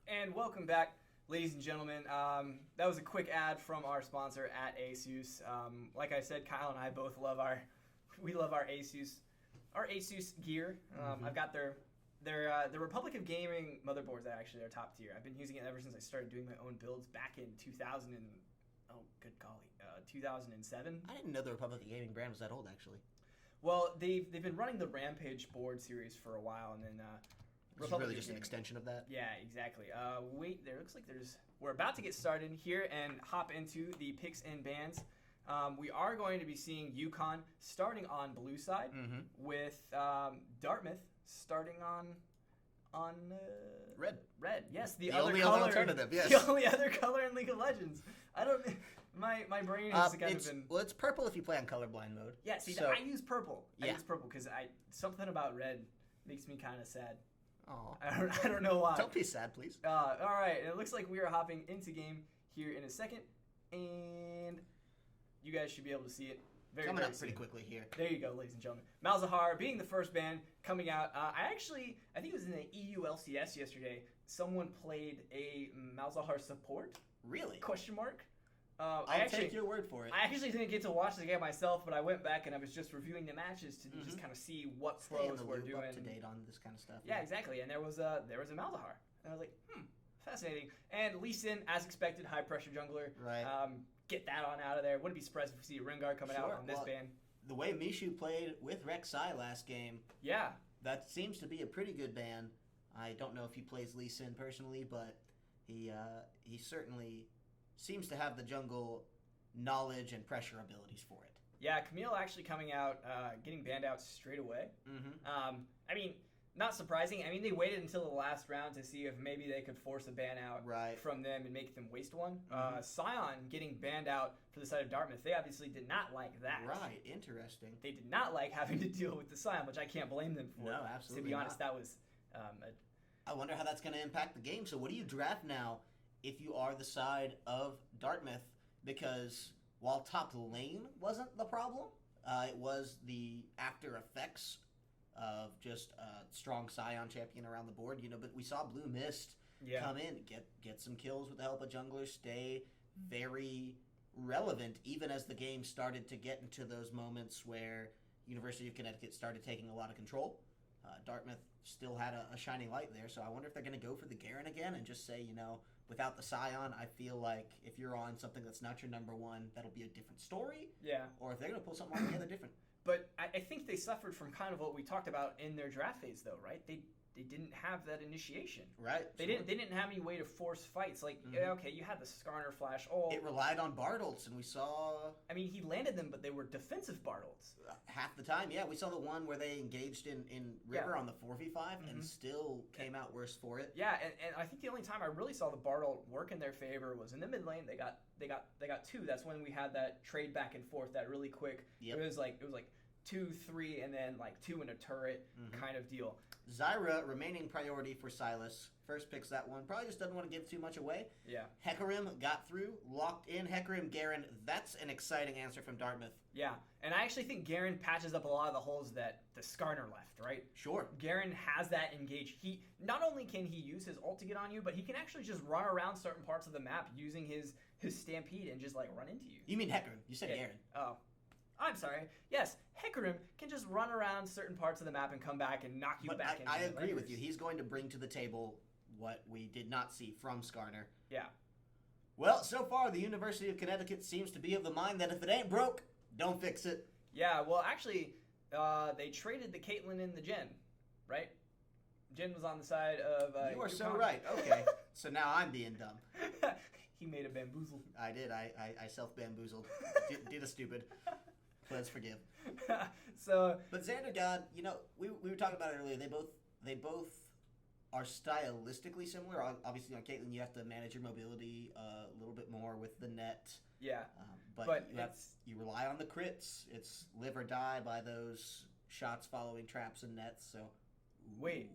And welcome back, ladies and gentlemen. That was a quick ad from our sponsor at ASUS. Like I said, Kyle and I both love our ASUS gear. I've got their Republic of Gaming motherboards that actually are top tier. I've been using it ever since I started doing my own builds back in 2007. I didn't know the Republic of Gaming brand was that old, actually. Well, they've been running the Rampage board series for a while, and then This is really just an extension of that? Yeah, exactly. Wait, there looks like we're about to get started here and hop into the picks and bans. We are going to be seeing UConn starting on blue side with Dartmouth starting on red. Red, yes, the only other alternative. Yes, the only other color in League of Legends. I don't. My brain has kind of been. Well, it's purple if you play on colorblind mode. Yeah, see, I use purple. I use purple because something about red makes me kind of sad. Oh, I don't know why. Don't be sad, please. All right, and it looks like we are hopping into game here in a second, and you guys should be able to see it coming up pretty quickly here. There you go, ladies and gentlemen. Malzahar being the first ban coming out. I think it was in the EU LCS yesterday. Someone played a Malzahar support. Really? Question mark. I'll take your word for it. I actually didn't get to watch the game myself, but I went back and I was just reviewing the matches to just kind of see what flows we're doing. Up to date on this kind of stuff. Yeah, exactly. And there was a Malzahar, and I was like, fascinating. And Lee Sin, as expected, high pressure jungler. Right. Get that on out of there. Wouldn't be surprised if we see Rengar coming out on this ban. The way Mishu played with Rek'Sai last game, that seems to be a pretty good ban. I don't know if he plays Lee Sin personally, but he certainly seems to have the jungle knowledge and pressure abilities for it. Yeah, Camille actually coming out, getting banned out straight away. I mean, not surprising. I mean, they waited until the last round to see if maybe they could force a ban out from them and make them waste one. Sion getting banned out for the side of Dartmouth. They obviously did not like that. Right, interesting. They did not like having to deal with the Sion, which I can't blame them for. No, absolutely To be honest, that was... I wonder how that's going to impact the game. So what do you draft now if you are the side of Dartmouth? Because while top lane wasn't the problem, it was the after effects of just a strong Sion champion around the board, but we saw Blue Mist come in, get some kills with the help of junglers, stay very relevant even as the game started to get into those moments where University of Connecticut started taking a lot of control. Dartmouth still had a shining light there, so I wonder if they're going to go for the Garen again and just say, without the Sion, I feel like if you're on something that's not your number one, that'll be a different story. Yeah. Or if they're going to pull something altogether different. But I think they suffered from kind of what we talked about in their draft phase, though, right? They didn't have that initiation. Right. They didn't have any way to force fights. Like, okay, you had the Skarner flash. Oh, it relied on Bartles, and we saw... I mean, he landed them, but they were defensive Bartles. Half the time, yeah. We saw the one where they engaged in River on the 4v5 and still came out worse for it. Yeah, and I think the only time I really saw the Bartle work in their favor was in the mid lane. They got two. That's when we had that trade back and forth, that really quick. Yep. It was like 2, 3, and then like 2 in a turret kind of deal. Zyra remaining priority for Silas. First picks that one. Probably just doesn't want to give too much away. Yeah. Hecarim got through, locked in. Hecarim, Garen. That's an exciting answer from Dartmouth. Yeah, and I actually think Garen patches up a lot of the holes that the Skarner left, right? Sure. Garen has that engage. He not only can he use his ult to get on you, but he can actually just run around certain parts of the map using his stampede and just like run into you. You mean Hecarim? You said Garen. Oh. I'm sorry. Yes, Hecarim can just run around certain parts of the map and come back and knock you back into I agree with you. He's going to bring to the table what we did not see from Skarner. Yeah. Well, so far, the University of Connecticut seems to be of the mind that if it ain't broke, don't fix it. Yeah, well, actually, they traded the Caitlyn and the Jhin, right? Jhin was on the side of You are UConn. so right. Okay, so now I'm being dumb. He made a bamboozle. I did. I self-bamboozled. did a stupid. Let's forgive. But Xander God, we were talking about it earlier. They both are stylistically similar. Obviously, on Caitlyn, you have to manage your mobility a little bit more with the net. Yeah, but you rely on the crits. It's live or die by those shots following traps and nets. So wait,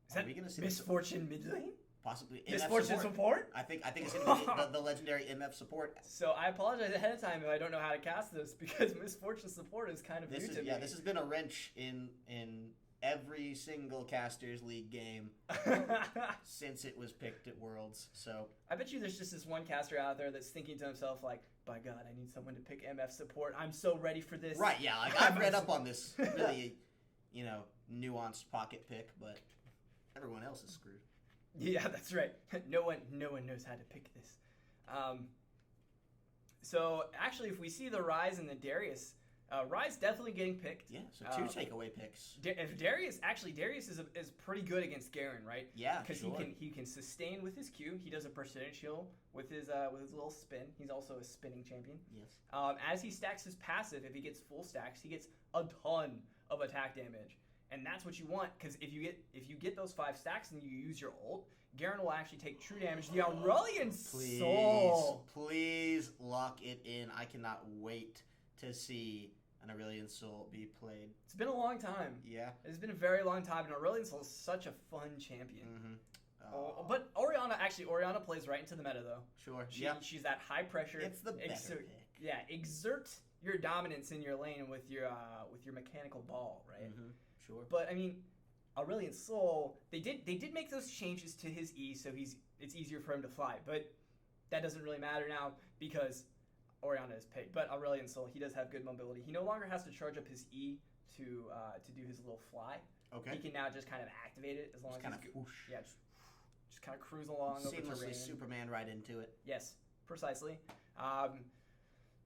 is that Misfortune mid lane? Possibly Misfortune support? I think it's going to be the legendary MF support. So I apologize ahead of time if I don't know how to cast this because Misfortune support is kind of new to me. Yeah, this has been a wrench in every every single Casters League game since it was picked at Worlds. So I bet you there's just this one caster out there that's thinking to himself like, by God, I need someone to pick MF support. I'm so ready for this. Right, yeah. Like, I've read up on this really, nuanced pocket pick, but everyone else is screwed. Yeah, that's right. No one knows how to pick this. So actually, if we see the Rise and the Darius, Rise definitely getting picked. Yeah, so 2 takeaway picks. If Darius is pretty good against Garen, right? Yeah, because sure. he can sustain with his Q. He does a percentage heal with his little spin. He's also a spinning champion. Yes. As he stacks his passive, if he gets full stacks, he gets a ton of attack damage, and that's what you want. Because if you get those 5 stacks and you use your ult, Garen will actually take true damage. The Aurelion Soul. Please lock it in. I cannot wait to see an Aurelion Soul be played. It's been a long time. Yeah. It's been a very long time, and Aurelion Soul is such a fun champion. Mm-hmm. But Orianna plays right into the meta, though. Sure. She's that high pressure. It's the better pick. Yeah, exert your dominance in your lane with your mechanical ball, right? Mm-hmm. Sure. But I mean, Aurelion Soul, they did make those changes to his E, so it's easier for him to fly. But that doesn't really matter now because Orianna is picked. But Aurelion Soul, he does have good mobility. He no longer has to charge up his E to do his little fly. Okay. He can now just kind of activate it as long as he's whoosh. Yeah, just kind of cruise along over terrain. Seamlessly Superman right into it. Yes, precisely.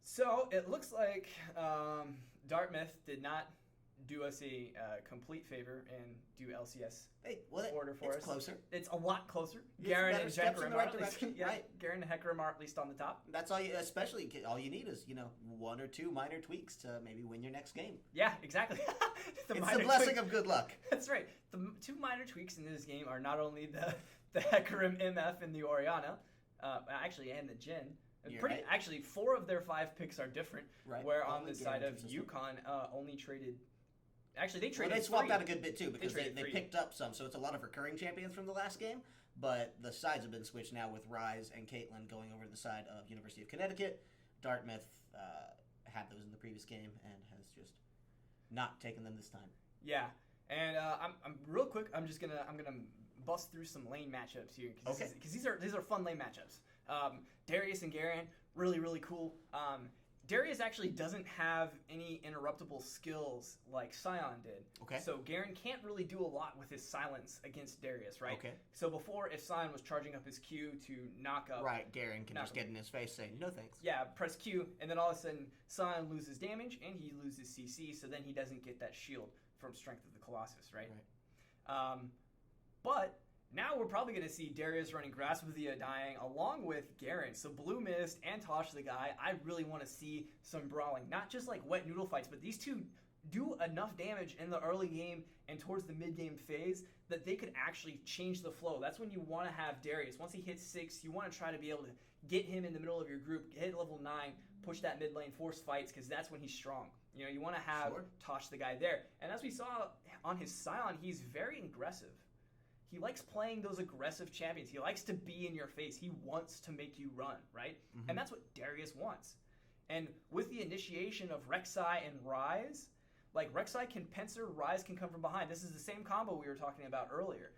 So it looks like Dartmouth did not do us a complete favor and do LCS order for us. It's closer. It's a lot closer. It's Garen better and steps in Hecarim the right direction. yeah, Right. Garen and Hecarim are at least on the top. That's all. Especially all you need is 1 or 2 minor tweaks to maybe win your next game. Yeah, exactly. It's the blessing of good luck. That's right. The 2 minor tweaks in this game are not only the Hecarim MF and the Orianna, actually, and the Jhin. Right. Actually, 4 of their 5 picks are different. Right. Where on Only the side of Garen UConn only traded. Actually, they traded. Well, they swapped 3. out a good bit too because they 3. picked up some. So it's a lot of recurring champions from the last game. But the sides have been switched now with Rise and Caitlyn going over to the side of University of Connecticut. Dartmouth had those in the previous game and has just not taken them this time. Yeah, and I'm real quick. I'm gonna bust through some lane matchups here because these are fun lane matchups. Darius and Garen, really cool. Darius actually doesn't have any interruptible skills like Sion did. Okay. So Garen can't really do a lot with his silence against Darius, right? Okay. So before, if Sion was charging up his Q to knock up... Right, Garen can just get in his face saying, no thanks. Yeah, press Q, and then all of a sudden, Sion loses damage, and he loses CC, so then he doesn't get that shield from Strength of the Colossus, right? But... now we're probably going to see Darius running Grasp of the Undying along with Garen. So Blue Mist and Tosh the Guy, I really want to see some brawling. Not just like wet noodle fights, but these two do enough damage in the early game and towards the mid-game phase that they could actually change the flow. That's when you want to have Darius. Once he hits 6, you want to try to be able to get him in the middle of your group, hit level 9, push that mid lane, force fights, because that's when he's strong. You want to have Tosh the Guy there. And as we saw on his Sion, he's very aggressive. He likes playing those aggressive champions. He likes to be in your face. He wants to make you run, right? Mm-hmm. And that's what Darius wants. And with the initiation of Rek'Sai and Ryze, like Rek'Sai can pincer, Ryze can come from behind. This is the same combo we were talking about earlier,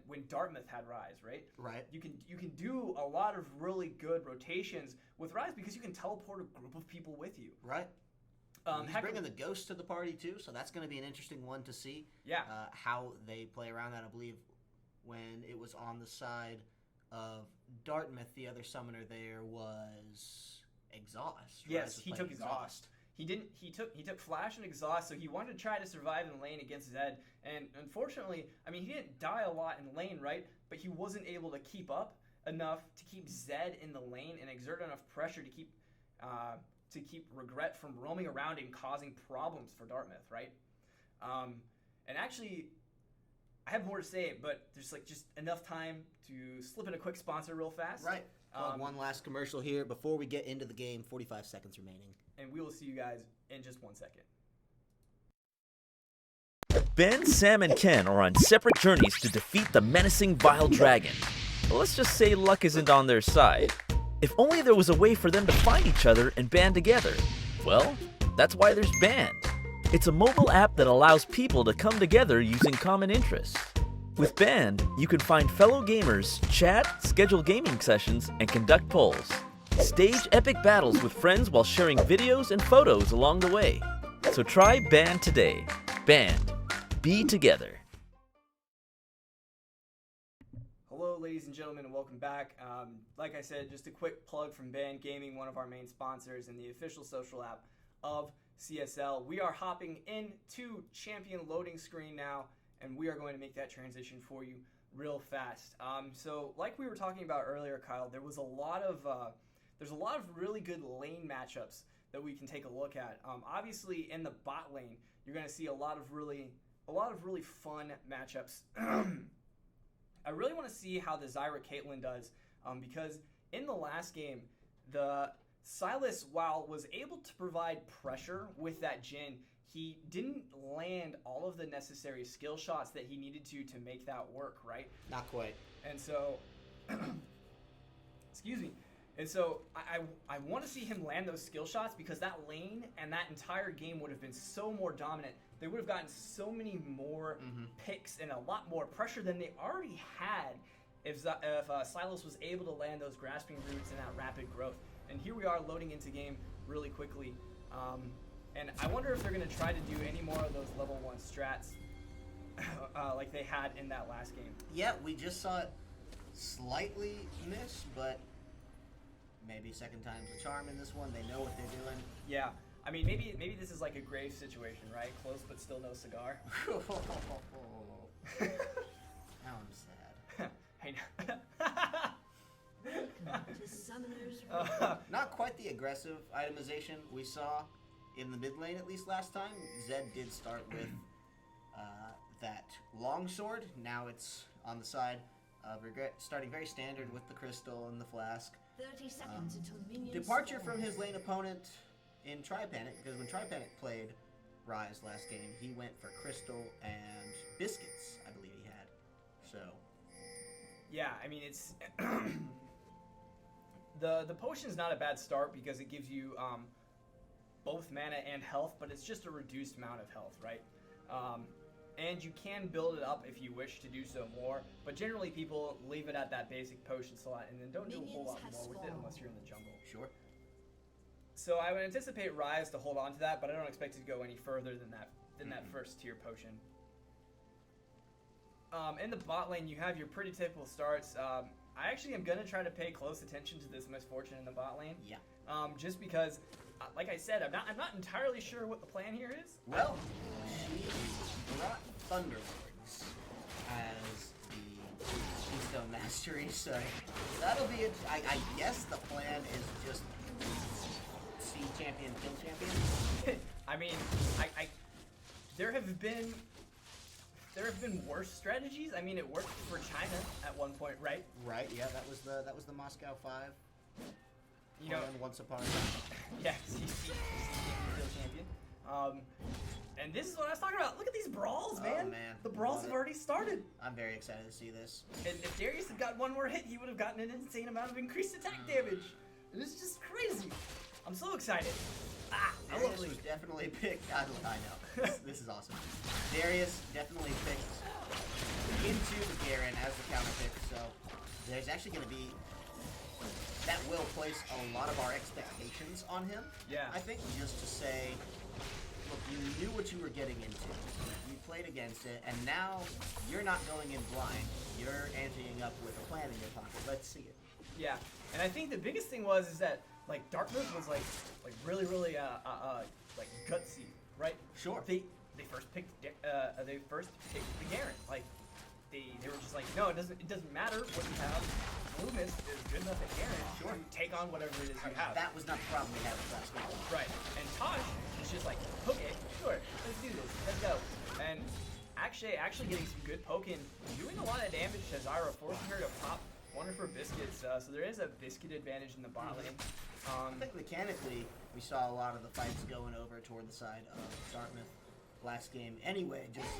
when Dartmouth had Ryze, right? Right. You can do a lot of really good rotations with Ryze because you can teleport a group of people with you. Right. He's bringing the Ghost to the party too, so that's going to be an interesting one to see. Yeah. How they play around that. I believe when it was on the side of Dartmouth, the other summoner there was Exhaust. Yes, he took Exhaust. He took Flash and Exhaust, so he wanted to try to survive in lane against Zed. And unfortunately, I mean, he didn't die a lot in lane, right? But he wasn't able to keep up enough to keep Zed in the lane and exert enough pressure to keep Regret from roaming around and causing problems for Dartmouth, right? And actually, I have more to say, but there's just enough time to slip in a quick sponsor real fast. Right. One last commercial here before we get into the game. 45 seconds remaining. And we will see you guys in just 1 second. Ben, Sam, and Ken are on separate journeys to defeat the menacing Vile Dragon. But let's just say luck isn't on their side. If only there was a way for them to find each other and band together. Well, that's why there's Band. It's a mobile app that allows people to come together using common interests. With Band, you can find fellow gamers, chat, schedule gaming sessions, and conduct polls. Stage epic battles with friends while sharing videos and photos along the way. So try Band today. Band. Be together. Hello, ladies and gentlemen, and welcome back. Like I said, just a quick plug from Band Gaming, one of our main sponsors and the official social app of CSL. We are hopping into Champion loading screen now, and we are going to make that transition for you real fast. So, like we were talking about earlier, Kyle, there's a lot of really good lane matchups that we can take a look at. Obviously, in the bot lane, you're going to see a lot of really fun matchups. I really want to see how the Zyra Caitlyn does, because in the last game, the Sylas, while was able to provide pressure with that Jhin, he didn't land all of the necessary skill shots that he needed to make that work, right? Not quite. And so, excuse me. And so I want to see him land those skill shots, because that lane and that entire game would have been so more dominant. They would have gotten so many more picks and a lot more pressure than they already had if Sylas was able to land those grasping roots and that rapid growth. And here we are loading into game really quickly. And I wonder if they're going to try to do any more of those level 1 strats like they had in that last game. Yeah, we just saw it slightly miss, but maybe second time's a charm in this one. They know what they're doing. Yeah. I mean, maybe this is like a grave situation, right? Close but still no cigar. Now I'm sad. Hey, Not quite the aggressive itemization we saw in the mid lane, at least last time. Zed did start with that longsword. Now it's on the side of regret, starting very standard with the crystal and the flask. 30 seconds until minions Departure spawn. from his lane opponent in Tri-Panic, because when Tri-Panic played Rise last game, he went for crystal and biscuits, I believe he had. So yeah, I mean, it's the potion's not a bad start, because it gives you both mana and health, but it's just a reduced amount of health, right? And you can build it up if you wish to do so more, but generally people leave it at that basic potion slot and then don't do a whole lot more with it unless you're in the jungle. sure. So I would anticipate Rise to hold on to that, but I don't expect it to go any further than that first tier potion. In the bot lane, you have your pretty typical starts. I actually am going to try to pay close attention to this misfortune in the bot lane. Yeah. Just because, like I said, I'm not entirely sure what the plan here is. Well, she brought Thunderlords as the Keystone Mastery, so that'll be it. I guess the plan is just see champion, kill champion. I mean, there have been worse strategies. I mean, it worked for China at one point, right? Right. Yeah, that was the Moscow 5. You know, Once upon a time. yeah, CC kill champion. And this is what I was talking about. Look at these brawls, man. Oh, man. The brawls Love have it. already started. I'm very excited to see this. And if Darius had got one more hit, he would have gotten an insane amount of increased attack damage. And it's just crazy. I'm so excited. I love Darius League. was definitely picked. I know. This is awesome. Darius definitely picked into the Garen as the counter pick, so there's actually going to be... That will place a lot of our expectations on him. Yeah. I think just to say, look, you knew what you were getting into. You played against it, and now you're not going in blind. You're anteing up with a plan in your pocket. Let's see it. Yeah, and I think the biggest thing is that like Darthmouth was like really like gutsy, right? Sure. They first picked the Garen. Like they were just like, no, it doesn't matter what you have. Loomis is good enough at Garen. Sure. To take on whatever it is you have. That was not the problem we had with last week. Right. And Tosh is just like, okay, sure, let's do this. Let's go. And actually getting some good poking, doing a lot of damage to Zyra, forcing her to pop one of her biscuits. So there is a biscuit advantage in the bot lane. I think mechanically, we saw a lot of the fights going over toward the side of Dartmouth last game. Anyway, just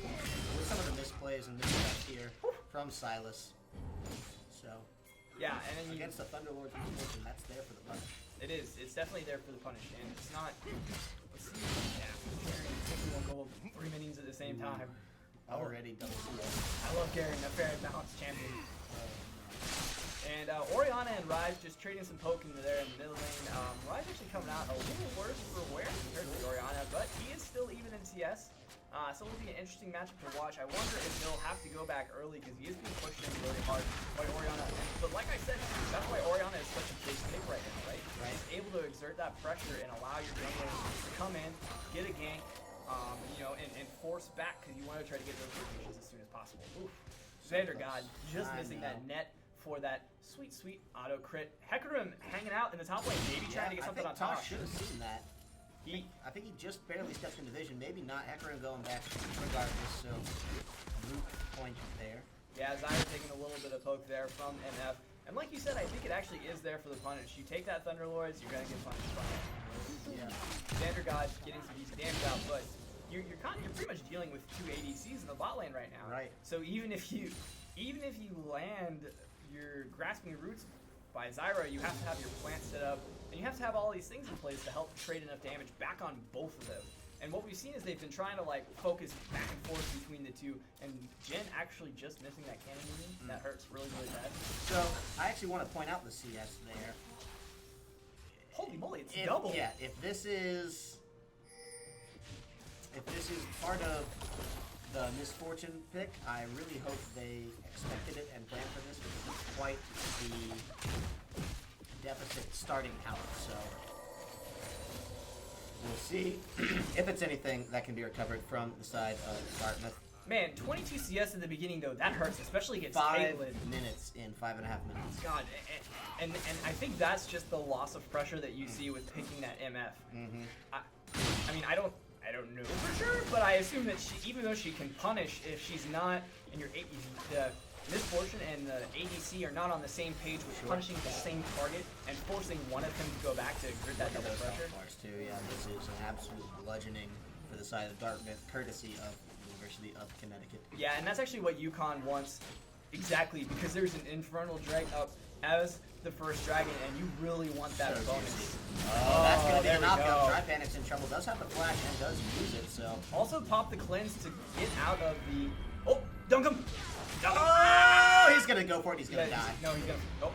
with some of the misplays and missteps here from Sylas. So, yeah, and then against the Thunderlords, that's there for the money. it is. It's definitely there for the punish, and it's not. Let's see. Yeah, Garen won't go 3 minions at the same time. Already double slow. I love Garen, a fair and balanced champion. And Orianna and Ryze just trading some poke into there in the middle lane. Ryze actually coming out a little worse for wear compared to Orianna, but he is still even in CS. So it'll be an interesting matchup to watch. I wonder if he'll have to go back early because he is being pushed in really hard by Orianna. But like I said, that's why Orianna is such a big pick right now, right? He's able to exert that pressure and allow your jungler to come in, get a gank, you know, and force back because you want to try to get those rotations as soon as possible. Oof. Xander God just missing that net for that sweet auto crit. Hecarim hanging out in the top lane, maybe trying to get something on top. Tosh should have seen that. I think he just barely stepped into vision. Maybe not. Hecarim going back regardless. So root point there. Yeah, Zyra taking a little bit of poke there from NF. And like you said, I think it actually is there for the punish. You take that Thunderlords, you're gonna get punished by it. Yeah. Xander God getting some decent damage out, but you're pretty much dealing with 2 ADCs in the bot lane right now. Right. So even if you land your grasping roots by Zyra, you have to have your plant set up, and you have to have all these things in place to help trade enough damage back on both of them. And what we've seen is they've been trying to like focus back and forth between the two, and Jhin actually just missing that cannon movement. That hurts really bad. So I actually want to point out the CS there. Holy moly, it's double. Yeah, if this is part of the misfortune pick, I really hope they expected it and planned for this, because it's quite the deficit starting out. So we'll see if it's anything that can be recovered from the side of Dartmouth. Man, 22 CS at the beginning though, that hurts, especially against 5 Caitlyn. minutes in 5.5 minutes. God, and I think that's just the loss of pressure that you see with picking that MF. I mean, I don't know for sure, but I assume that she, even though she can punish, if she's not, and the misfortune and the ADC are not on the same page with punishing the same target and forcing one of them to go back to exert that double pressure. Too. Yeah, this is an absolute bludgeoning for the side of Dartmouth, courtesy of University of Connecticut. Yeah, and that's actually what UConn wants exactly, because there's an Infernal Drag up as the first dragon, and you really want that bonus. Oh, that's going to be a knockout. Trypanic's in trouble. Does have the flash and does use it, so. Also pop the cleanse to get out of the... Oh, dunk him! Oh, he's going to go for it. He's going to die. No, he's going to... Oh.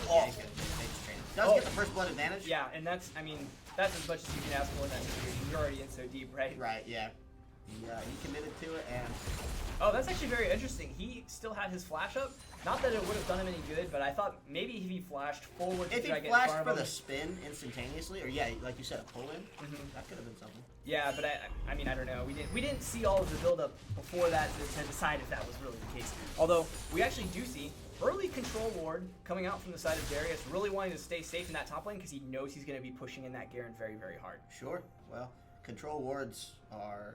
Yeah, he's going to face train. Does get the first blood advantage. Yeah, and that's, I mean, that's as much as you can ask for in that situation. You're already in so deep, right? Right, yeah. He committed to it, and... Oh, that's actually very interesting. He still had his flash up. Not that it would have done him any good, but I thought maybe if he flashed forward to try to get in front of him. If he flashed for the spin instantaneously, or like you said, a pull-in, that could have been something. Yeah, but I mean, I don't know. We didn't see all of the build-up before that to decide if that was really the case. Although, we actually do see early control ward coming out from the side of Darius, really wanting to stay safe in that top lane because he knows he's going to be pushing in that Garen very, very hard. Sure. Well, control wards are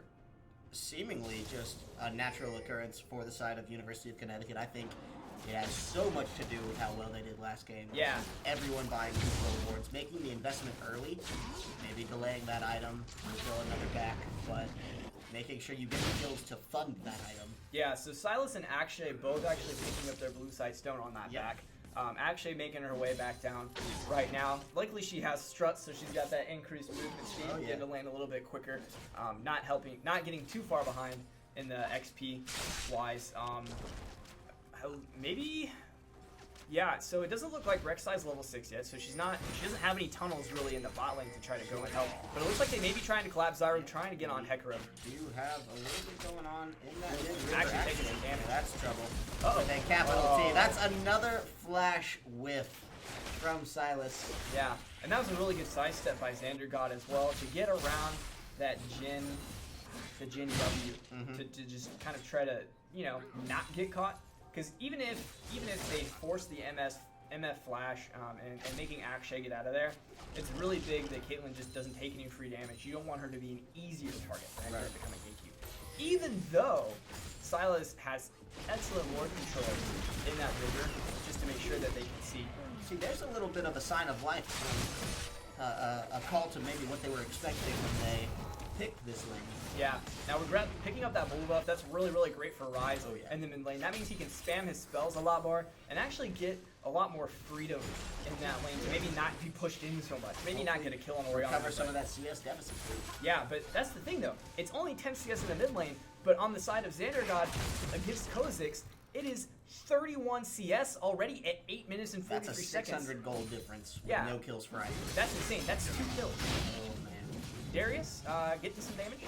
seemingly just a natural occurrence for the side of University of Connecticut. I think it has so much to do with how well they did last game. Yeah. Everyone buying control wards, making the investment early, maybe delaying that item until another back, but making sure you get the kills to fund that item. Yeah, so Silas and Akshay both actually picking up their blue side stone on that back. Akshay making her way back down right now. Luckily she has struts, so she's got that increased movement speed, get to land a little bit quicker. Not getting too far behind in the XP wise. Maybe, yeah. So it doesn't look like Rek'Sai's level 6 yet, so she doesn't have any tunnels really in the bot lane to try to go and help. But it looks like they may be trying to collapse Zyra, trying to get on Hecarim. Do have a little bit going on in that mid-river. Actually taking some damage. That's trouble. With a capital T. That's another flash whiff from Silas. Yeah, and that was a really good sidestep by Xander God as well to get around that Jhin W to just kind of try to, you know, not get caught. Because even if they force the MF flash and making Akshay get out of there, it's really big that Caitlyn just doesn't take any free damage. You don't want her to be an easier target for her to become a gatekeeper. Even though Silas has excellent ward control in that river, just to make sure that they can see. See, there's a little bit of a sign of life, a call to maybe what they were expecting when they pick this lane. Yeah. Now we're picking up that move buff. That's really, really great for Rise Oh, yeah. in the mid lane. That means he can spam his spells a lot more and actually get a lot more freedom in that lane to maybe not be pushed in so much. Maybe not get a kill on Orianna. Cover some of that CS deficit. Yeah, but that's the thing though. It's only 10 CS in the mid lane, but on the side of Xandergod against Kha'Zix, it is 31 CS already at 8 minutes and 43 That's a seconds. 600 gold difference with Yeah. no kills for either. That's insane. That's 2 kills. Oh, man. Darius getting some damage,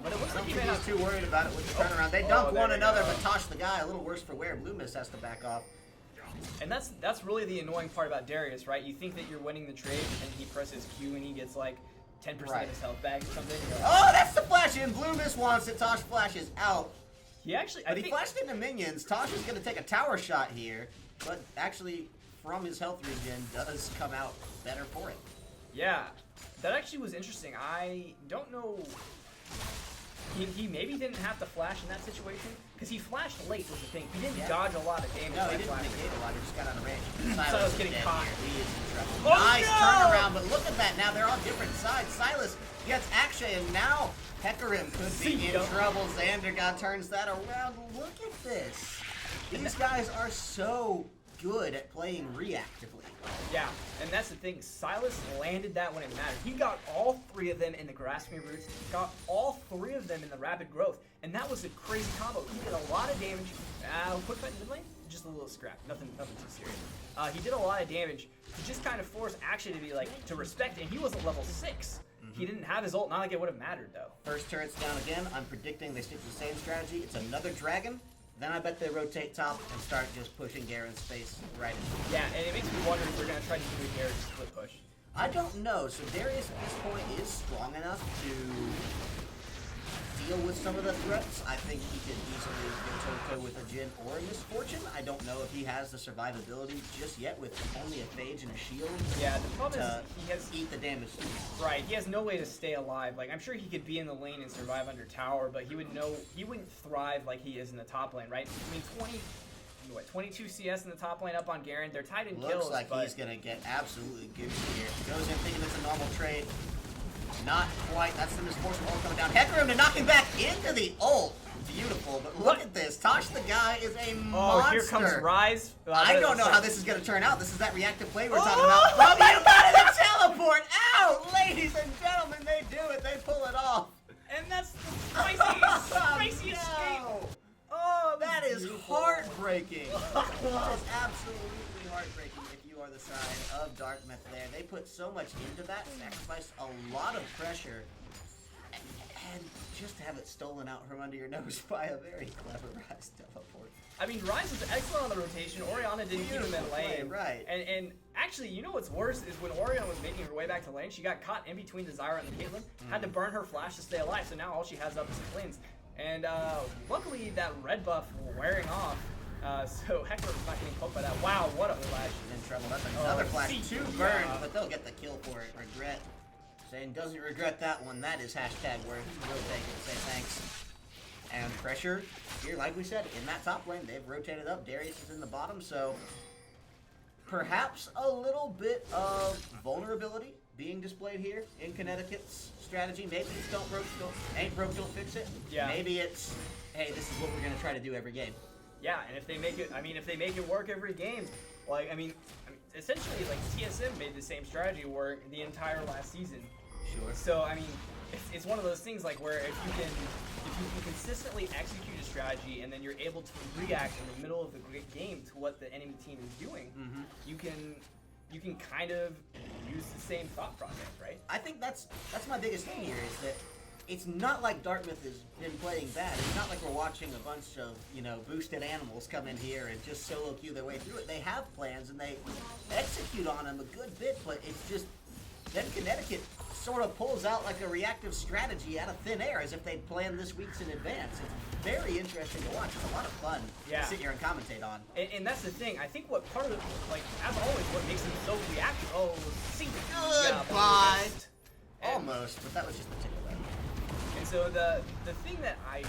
but it looks I like don't he think may he's not. too worried about it with the turnaround. They Oh, dunk there one we another, go. but Tosh the guy, a little worse for wear. Blue Mist has to back off. And that's really the annoying part about Darius, right? You think that you're winning the trade, and he presses Q and he gets like 10% Right. of his health back or something. You're like, Oh, that's the flash in. Blue Mist wants it. Tosh flashes out. he actually, I But he think, flashed into minions. Tosh is going to take a tower shot here, but actually, from his health regen, does come out better for it. yeah, that actually was interesting. I don't know. He maybe didn't have to flash in that situation because he flashed late was the thing. He didn't Yeah. dodge a lot of damage. No, by he didn't flashing. negate a lot. He just got out of range. Silas is getting dead caught. here. He is in trouble. Oh, Nice no! turnaround, but look at that. Now they're on different sides. Silas gets Akshay, and now Hecarim could be See in ya. trouble. Xandergod turns that around. Look at this. These guys are so good at playing reactively. Yeah, and that's the thing. Silas landed that when it mattered. He got all 3 of them in the grasping roots, got all 3 of them in the rapid growth, and that was a crazy combo. He did a lot of damage. Quick fight in mid lane, just a little scrap, nothing too serious. He did a lot of damage to just kind of force Akshay to be like to respect it. And he was at level 6. He didn't have his ult. Not like it would have mattered though. First turret's down again. I'm predicting they stick to the same strategy. It's another dragon. Then I bet they rotate top and start just pushing Garen's space right in. Yeah, and it makes me wonder if they're gonna try to do a Darius split push. I don't know. So Darius at this point is strong enough to deal with some of the threats. I think he could easily go toe-to-toe with a Jhin or a Misfortune. I don't know if he has the survivability just yet with only a Phage and a shield Yeah, the problem to is he has eat the damage. right. He has no way to stay alive. Like I'm sure he could be in the lane and survive under tower, but he wouldn't thrive like he is in the top lane, right? I mean, 22 CS in the top lane up on Garen. They're tied in Looks kills, like but he's going to get absolutely goosed here. Goes in thinking it's a normal trade. Not quite. That's the Misfortune ult coming down. Hecarim to knock him back into the ult. Beautiful. But look at this. Tosh the guy is a monster. here comes Rise. I don't know how this is going to turn out. This is that reactive play we're talking about. Love you got it. Teleport out. Ladies and gentlemen, they do it. They pull it off. And that's the spicy escape. No. Oh, That is beautiful. heartbreaking. That is absolutely heartbreaking if you are the side of Darthmouth there. They put so much into that, sacrificed a lot of pressure, and just to have it stolen out from under your nose by a very clever Rise teleport. I mean, Rise was excellent on the rotation. Orianna didn't keep him in Beautiful play, lane. right. And actually, you know what's worse is when Orianna was making her way back to lane, she got caught in between the Zyra and the Caitlyn, had to burn her flash to stay alive, so now all she has up is cleanse. And luckily, that red buff wearing off, so Hecarim's not getting poked by that. Wow, what a flash. In trouble. That's another flash. see, 2 burned, but they'll get the kill for it. Regret. Saying doesn't regret that one. That is hashtag worth. We'll take it. Say thanks. And pressure here, like we said, in that top lane, they've rotated up. Darius is in the bottom, so perhaps a little bit of vulnerability being displayed here in Connecticut's strategy. Maybe it's ain't broke, don't fix it. Yeah. Maybe it's, hey, this is what we're gonna try to do every game. Yeah, and if they make it, I mean, if they make it work every game, like, I mean essentially, like, TSM made the same strategy work the entire last season. Sure. So, I mean, it's one of those things, like, where if you can consistently execute a strategy and then you're able to react in the middle of the game to what the enemy team is doing, you can kind of use the same thought process, right? I think that's my biggest thing here is that it's not like Dartmouth has been playing bad. It's not like we're watching a bunch of, boosted animals come in here and just solo queue their way through it. They have plans and they execute on them a good bit, but it's just then Connecticut sort of pulls out like a reactive strategy out of thin air as if they'd planned this weeks in advance. It's very interesting to watch. It's a lot of fun Yeah. to sit here and commentate on. And that's the thing. I think what part of it, like, as always, what makes them so reactive. Oh, see. Goodbye. Almost, but that was just the tip of that. And so the thing that we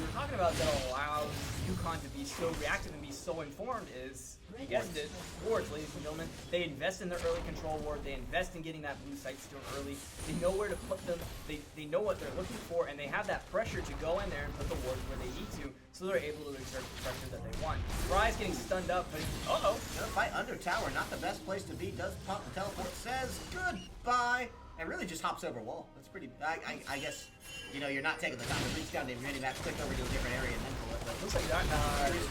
were talking about that allows UConn to be so reactive and be so informed is, you guessed it, wards, ladies and gentlemen. They invest in their early control ward. They invest in getting that blue site stone early. They know where to put them. They know what they're looking for, and they have that pressure to go in there and put the wards where they need to, so they're able to exert the pressure that they want. Fry's getting stunned up, but uh-oh. Gonna fight under tower, not the best place to be. Does pump the teleport, says goodbye, and really just hops over wall. That's pretty. I guess, you know, you're not taking the time to reach down to the map, click over to a different area, and then pull it. But Looks like that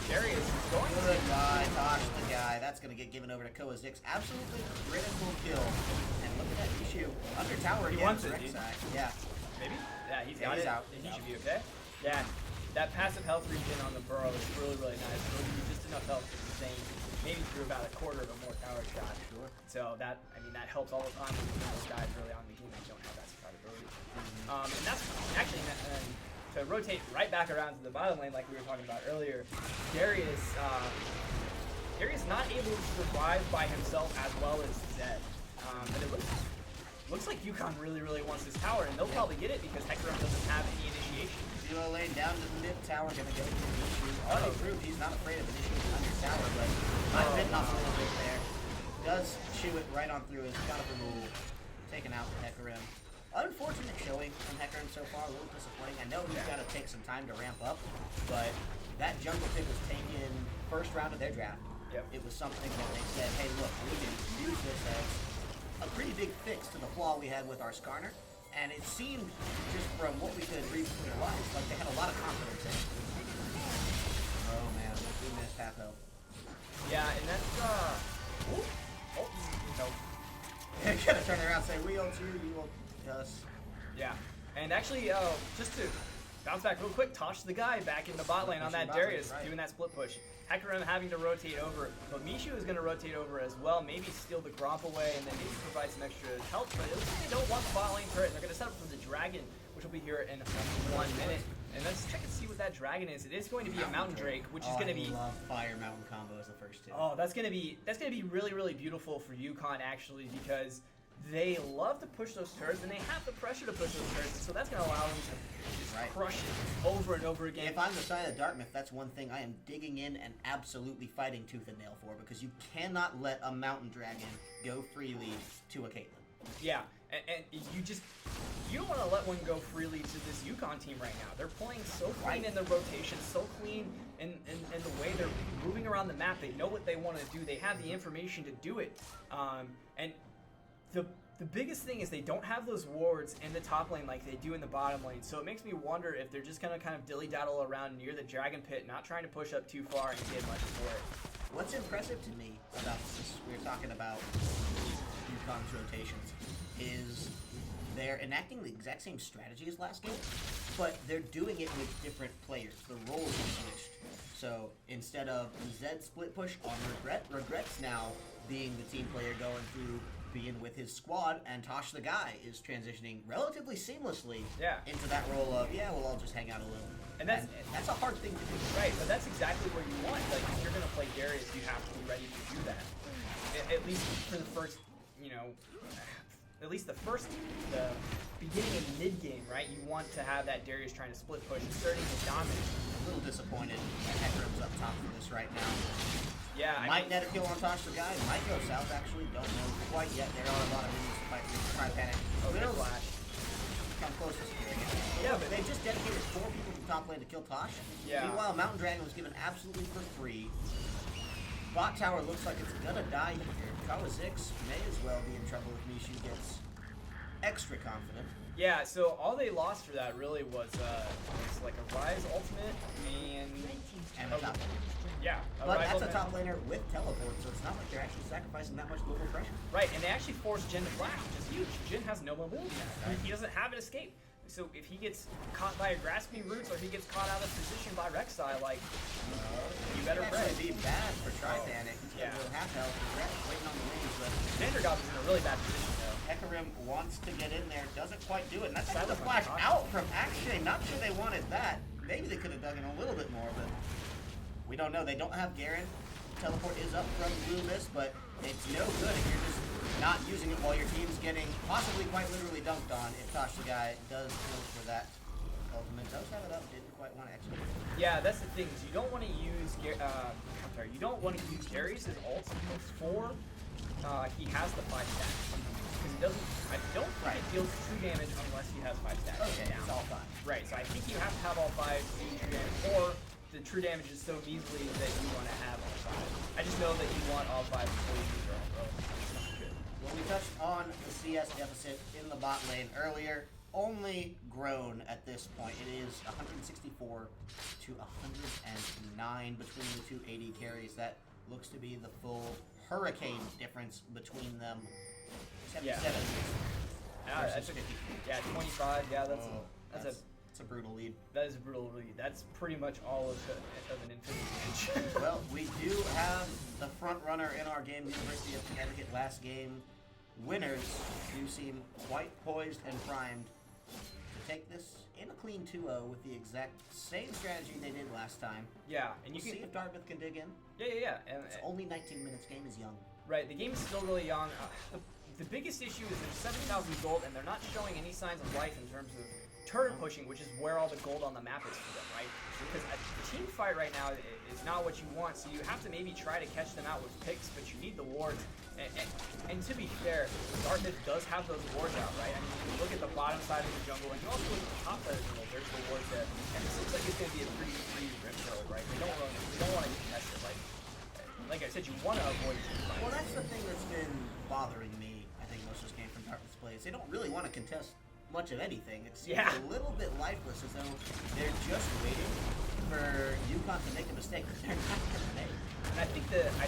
Darius is going to goodbye, Tosh the guy. That's gonna get given over to Koa Zix. Absolutely critical kill. And look at that issue under tower again. wants it, dude. Yeah. Maybe? Yeah, he's Yeah, got he's it. out. He should be okay. Yeah, that passive health regen on the burrow is really, really nice. It'll give you just enough health to sustain maybe through about a quarter of a more tower shot. Sure. So that, I mean, that helps all the time with those guys early on in the game that don't have that survivability. And that's actually, to rotate right back around to the bottom lane like we were talking about earlier, Darius not able to survive by himself as well as Zed. But it looks like UConn really, really wants this tower, and they'll probably get it because Hecarim doesn't have any initiation. Zero lane down to the mid tower, gonna go for the issue. Already proved he's not afraid of an issue under tower, but might have bitten off a little bit there. Does chew it right on through his kind of rule. Taken out Hecarim. Unfortunate showing from Hecarim so far, a little disappointing. I know he's got to take some time to ramp up, but that jungle pick was taken first round of their draft. Yep. It was something that they said, hey look, we can use this as a pretty big fix to the flaw we had with our Skarner. And it seemed, just from what we could read between the lines, like they had a lot of confidence in it. Oh man, we missed half health. Yeah, and that's, no. Gotta turn around and say, we ult you ult us. Yeah, and actually, just to bounce back real quick, Tosh the guy back in the bot lane on that Pushing bot lane, Darius, right. doing that split push. Hecarim having to rotate over, but Mishu is going to rotate over as well, maybe steal the Gromp away, and then maybe provide some extra health, but it looks like they don't want the bot lane turret, and they're going to set up for the Dragon, which will be here in 1 minute. And let's check and see what that Dragon is. It is going to be a Mountain Drake, which is going to be... I love Fire Mountain combo as the first two. Oh, that's gonna be really, really beautiful for UConn actually, because they love to push those turrets and they have the pressure to push those turrets, so that's gonna allow them to just Right. crush it over and over again. If I'm the side of Dartmouth, that's one thing I am digging in and absolutely fighting tooth and nail for, because you cannot let a Mountain Dragon go freely to a Caitlyn. Yeah, and you don't want to let one go freely to this UConn team right now. They're playing so clean in the rotation, so clean in the way they're moving around the map. They know what they want to do. They have the information to do it. And the biggest thing is they don't have those wards in the top lane like they do in the bottom lane. So it makes me wonder if they're just going to kind of dilly-daddle around near the Dragon Pit, not trying to push up too far and get much for it. What's impressive to me about this, we were talking about UConn's rotations, is they're enacting the exact same strategy as last game, but they're doing it with different players. The roles have switched. So instead of Zed split push on Regret's now being the team player going through being with his squad, and Tosh the guy is transitioning relatively seamlessly into that role of, yeah, we'll all just hang out a little. And that's a hard thing to do. Right, but that's exactly where you want. Like, if you're going to play Darius, you have to be ready to do that. At least for the first, the beginning and mid-game, right? You want to have that Darius trying to split push, asserting his dominance. A little disappointed that Hecarim's up top for this right now. Yeah, might net a kill on Tosh the guy, might go south actually, don't know quite yet. There are a lot of minions to fight through, try to panic. Will Flash. Come close to securing it. Yeah, but they just dedicated 4 people from top lane to kill Tosh. Yeah. Meanwhile, Mountain Dragon was given absolutely for free. Bot tower looks like it's gonna die here. Kawa Zix may as well be in trouble if Mishu gets extra confident. Yeah, so all they lost for that really was like a Rise ultimate and a top laner. Yeah, but that's a top laner with teleport, so it's not like they're actually sacrificing that much global pressure. Right, and they actually forced Jhin to flash, which is huge. Jhin has no mobility now. Right. He doesn't have an escape. So if he gets caught by a grasping roots or he gets caught out of position by Rek'Sai, like, you better pray. It's be bad for Tri-Panic. He's got a little half health. Waiting on the wings, but Vandergod is in a really bad position, though. Hecarim wants to get in there, doesn't quite do it. And that's the flash out from Akshay. Not sure they wanted that. Maybe they could have dug in a little bit more, but we don't know. They don't have Garen. Teleport is up from Blue Mist, but it's no good if you're just not using it while your team's getting possibly quite literally dunked on if Tosh the guy does go for that Ultimate does have it up, didn't quite want to execute. Yeah, that's the thing. Is you don't want to use you don't want to use Gary's ult before he has the 5 stacks. Because it doesn't. I don't think it deals true damage unless he has 5 stacks. Okay, it's all 5. Right. So I think you have to have all 5 to do true damage, or the true damage is so measly that you want to have all 5. I just know that you want all 5 before you use your own throw. Well, we touched on the CS deficit in the bot lane earlier. Only grown at this point. It is 164 to 109 between the two AD carries. That looks to be the full hurricane difference between them. 77 versus 50. Yeah, 25. Yeah, that's a brutal lead. That is a brutal lead. That's pretty much all of an infinity bench. Well, we do have the front runner in our game, University of Connecticut last game. Winners do seem quite poised and primed to take this in a clean 2-0 with the exact same strategy they did last time. Yeah, and you We'll can see if Dartmouth can dig in. Yeah. And It's only 19 minutes. Game is young. right, the game is still really young. The biggest issue is there's 7,000 gold, and they're not showing any signs of life in terms of turret pushing, which is where all the gold on the map is for them, right? Because a team fight right now is not what you want, so you have to maybe try to catch them out with picks, but you need the wards. And to be fair, Dartmouth does have those wards out, right? I mean, you look at the bottom side of the jungle, and you also look at the top side of the jungle, there's the wards there. And this looks like it's going to be a pretty free rim build, right? We don't want to contest it. Like I said, you want to avoid team fights. Well, that's the thing that's been bothering me, I think, most of this game from Dartmouth's plays. They don't really want to contest much of anything. It seems a little bit lifeless, as though they're just waiting for UConn to make a mistake that they're not going to make. And I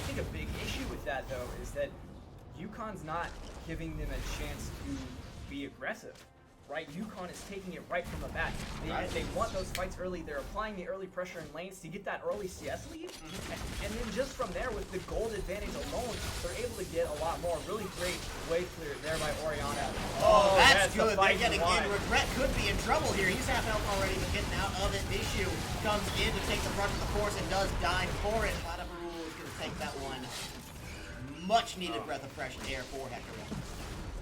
think a big issue with that, though, is that UConn's not giving them a chance to be aggressive, right? UConn is taking it right from the bat. They want those fights early. They're applying the early pressure in lanes to get that early CS lead. And then just from there, with the gold advantage alone, they're able to get a lot more. Really great wave clear there by Oriana. Oh, that's good. The They're getting in. Regret could be in trouble here. He's half health already, but getting out of it. Issue comes in to take the brunt of the force and does die for it. Ladabarul is going to take that one. Much needed breath of fresh air for Hector.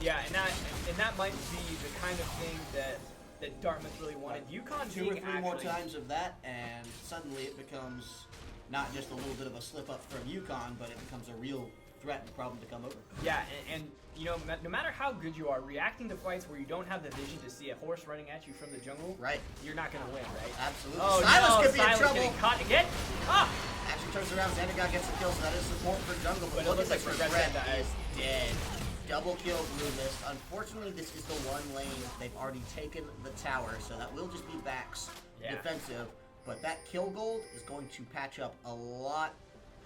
Yeah, and that might be the kind of thing that Dartmouth really wanted. UConn 2 or 3 more times of that, and suddenly it becomes not just a little bit of a slip up from UConn, but it becomes a real threat and problem to come over. Yeah, and you know, no matter how good you are, reacting to fights where you don't have the vision to see a horse running at you from the jungle, you're not going to win, right? Absolutely. Oh, Silas could be in Silas trouble. Getting caught again. Ah! Actually turns around, Xandergaard gets the kill, so that is support for jungle. But it looks like Regret is dead. Double kill, Blue Mist. Unfortunately, this is the one lane. They've already taken the tower, so that will just be backs defensive. But that kill gold is going to patch up a lot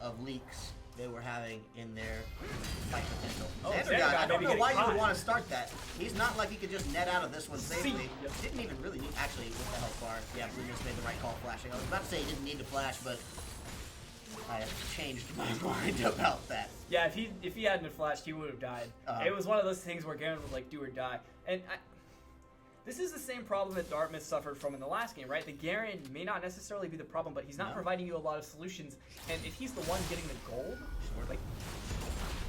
of leaks they were having in their fight potential. Xandergaard, I don't know why you would want to start that. He's not like he could just net out of this one safely. Didn't even really need, actually, with the health bar. Yeah, Blue Mist made the right call flashing. I was about to say he didn't need to flash, but I have changed my mind about that. Yeah, if he hadn't flashed, he would have died. It was one of those things where Garen was like, do or die. And this is the same problem that Dartmouth suffered from in the last game, right? The Garen may not necessarily be the problem, but he's not providing you a lot of solutions. And if he's the one getting the gold, like,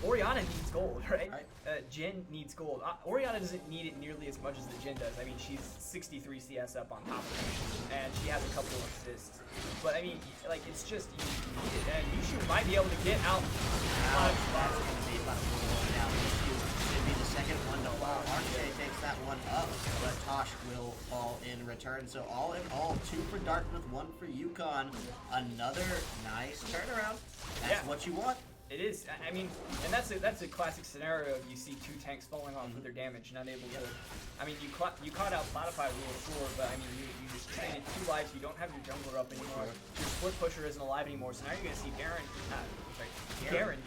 Oriana needs gold, right? Jhin needs gold. Oriana doesn't need it nearly as much as the Jhin does. I mean, she's 63 CS up on top of it, and she has a couple of assists. But I mean, like, it's just, you need it, and Yushu might be able to get out. That's going to be about a now. Yushu should be the second one to fall. Arche takes that one up, but Tosh will fall in return. So all in all, 2 for Dartmouth, 1 for UConn. Another nice turnaround. That's what you want. It is. I mean, and that's a classic scenario of you see 2 tanks falling off with their damage, not able to. I mean, you caught out Spotify real sure, but I mean, you just traded 2 lives. You don't have your jungler up anymore. Your split pusher isn't alive anymore. So now you're gonna see Garen,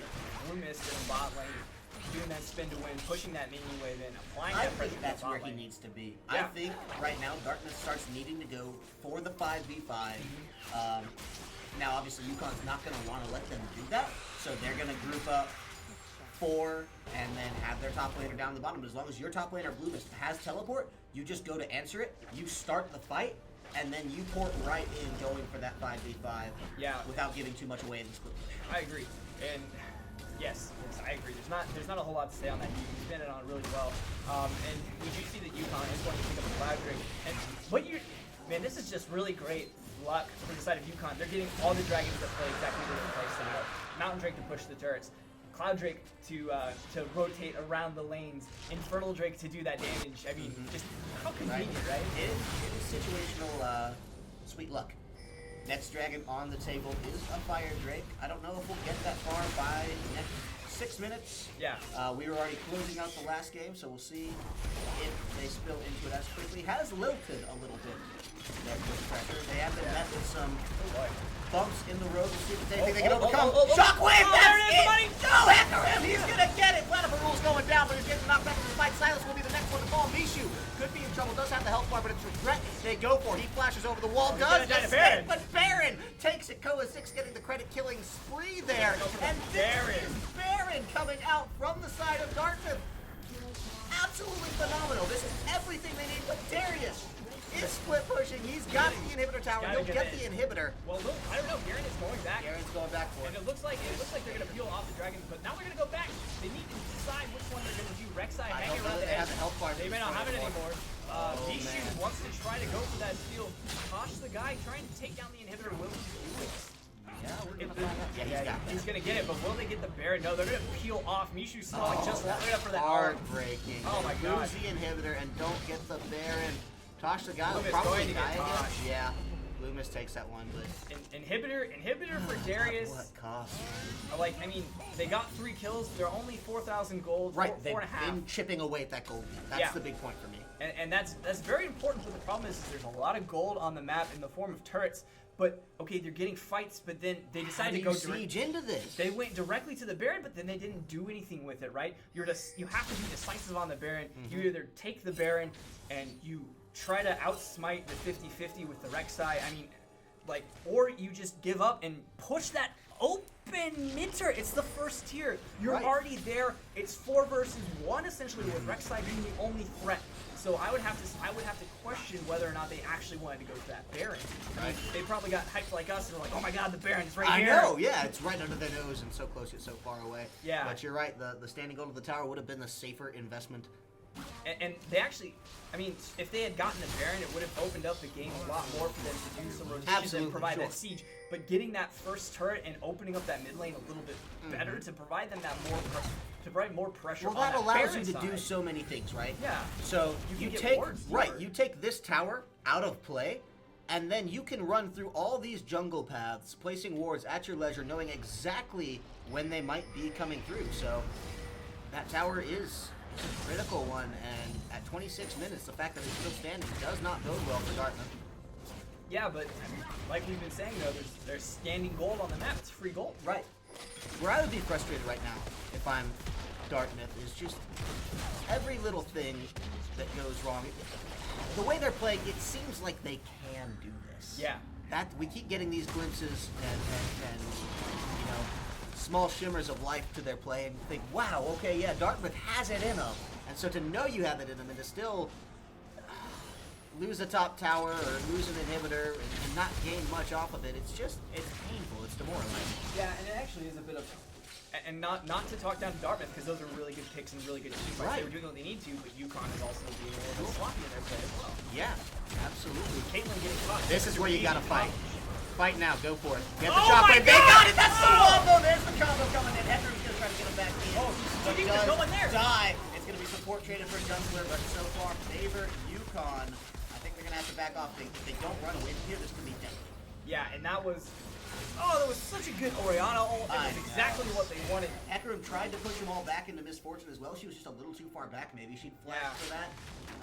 Blue Mist in the bot lane, doing that spin to win, pushing that minion wave in, applying that pressure. I think that's where he needs to be. Yeah. I think right now Dartmouth starts needing to go for the 5v5. Now, obviously, UConn's not going to want to let them do that, so they're going to group up 4 and then have their top laner down the bottom. But as long as your top laner, Blue Mist, has teleport, you just go to answer it, you start the fight, and then you port right in going for that 5v5 without giving too much away in the split push. I agree. And yes, I agree. There's not a whole lot to say on that. You spin it on really well. And we do see that UConn is going to pick up the Cloud Drake. And Man, this is just really great luck for the side of UConn. They're getting all the dragons that play exactly the way they play set up. Mountain Drake to push the turrets. Cloud Drake to rotate around the lanes. Infernal Drake to do that damage. I mean, just how convenient, right? It is situational sweet luck. Next dragon on the table is a Fire Drake. I don't know if we'll get that far by next 6 minutes. Yeah. We were already closing out the last game, so we'll see if they spill into it as quickly. Has lilted a little bit. Their quick pressure. They have been met with some bumps in the road. We'll see if they think they can overcome. Shockwave! That's it! Go after him! He's gonna get it! Vladimir Rule's going down, but he's getting knocked back into the fight. Silas will be the next one to fall. Mishu could be in trouble. Does have the health bar, but it's regret. They go for it. He flashes over the wall. Does just hit, but Baron takes it. Koa 6 getting the credit-killing spree there. And this is Baron coming out from the side of Darthmouth. Absolutely phenomenal. This is everything they need, but Darius is split pushing. He's got the inhibitor tower. He'll get the inhibitor. Well, look, I don't know. Garen is going back. Garen's going back for it. And it looks like they're gonna peel off the dragon, but now they're gonna go back. They need to decide which one they're gonna do. Rek'Sai hanging around the edge. They may not have it anymore. Mishu wants to try to go for that steal. Tosh the guy trying to take down the inhibitor. Will he do it? He's gonna get it, but will they get the Baron? No, they're gonna peel off. Mishu's stalling just long enough for that. Heartbreaking. Oh my god. Lose the inhibitor and don't get the Baron. Tosh the guy will Loomis probably going to die get again. Tosh. Yeah, Loomis takes that one, but Inhibitor for Darius. what cost? Like, I mean, they got 3 kills. They're only 4,000 gold. Right, four they've and a half. been chipping away at that gold. That's the big point for me. And that's very important, but the problem is there's a lot of gold on the map in the form of turrets. But okay, they're getting fights, but then they decided to go siege into this. They went directly to the Baron, but then they didn't do anything with it, right? You have to be decisive on the Baron. You either take the Baron and you try to outsmite the 50-50 with the Rek'Sai. I mean, like, or you just give up and push that open mid-tier. It's the first tier. You're already there. It's 4 versus 1 essentially, with Rek'Sai being the only threat. So I would have to question whether or not they actually wanted to go for that Baron. I mean, they probably got hyped like us and were like, oh my god, the Baron is right here. I know, yeah, it's right under their nose and so close yet so far away. Yeah. But you're right, the standing gold of the tower would have been the safer investment. And they actually, I mean, if they had gotten the Baron, it would have opened up the game a lot more for them to do some rotations and provide that siege. But getting that first turret and opening up that mid lane a little bit better to provide them that more pressure. Well, on that allows Baron you to side. do so many things, right? Yeah. So You you can get take wards right, deeper. you take this tower out of play, and then you can run through all these jungle paths, placing wards at your leisure, knowing exactly when they might be coming through. So that tower is a critical one, and at 26 minutes, the fact that it's still standing does not bode well for Dartmouth. Yeah, but like we've been saying though, there's standing gold on the map. It's free gold. Right. Where I would be frustrated right now, if I'm Dartmouth, is just every little thing that goes wrong. The way they're playing, it seems like they can do this. Yeah. That we keep getting these glimpses and you know, small shimmers of life to their play, and think, wow, okay, yeah, Dartmouth has it in them. And so to know you have it in them and to still lose a top tower or lose an inhibitor and not gain much off of it, it's painful, it's demoralizing. Yeah, and it actually is a bit of, and not to talk down to Dartmouth, because those are really good picks and really good team fights. They were doing what they need to, but UConn is also being a little bit sloppy in their play as well. Yeah, absolutely. Caitlyn getting caught. This is where you gotta fight. Fight now, go for it. Get the Oh shot, my they God! got it! That's the combo! There's the combo coming in. Henry's gonna try to get him back in. Oh, But he does was going there. die. It's gonna be support traded for Gunsler, but so far favor UConn. I think they're gonna have to back off. If they don't run away from here, this could be deadly. Yeah, and that was such a good Orianna ult. It was exactly what they wanted. Hecarim tried to push them all back into misfortune as well. She was just a little too far back. Maybe she'd flash for that.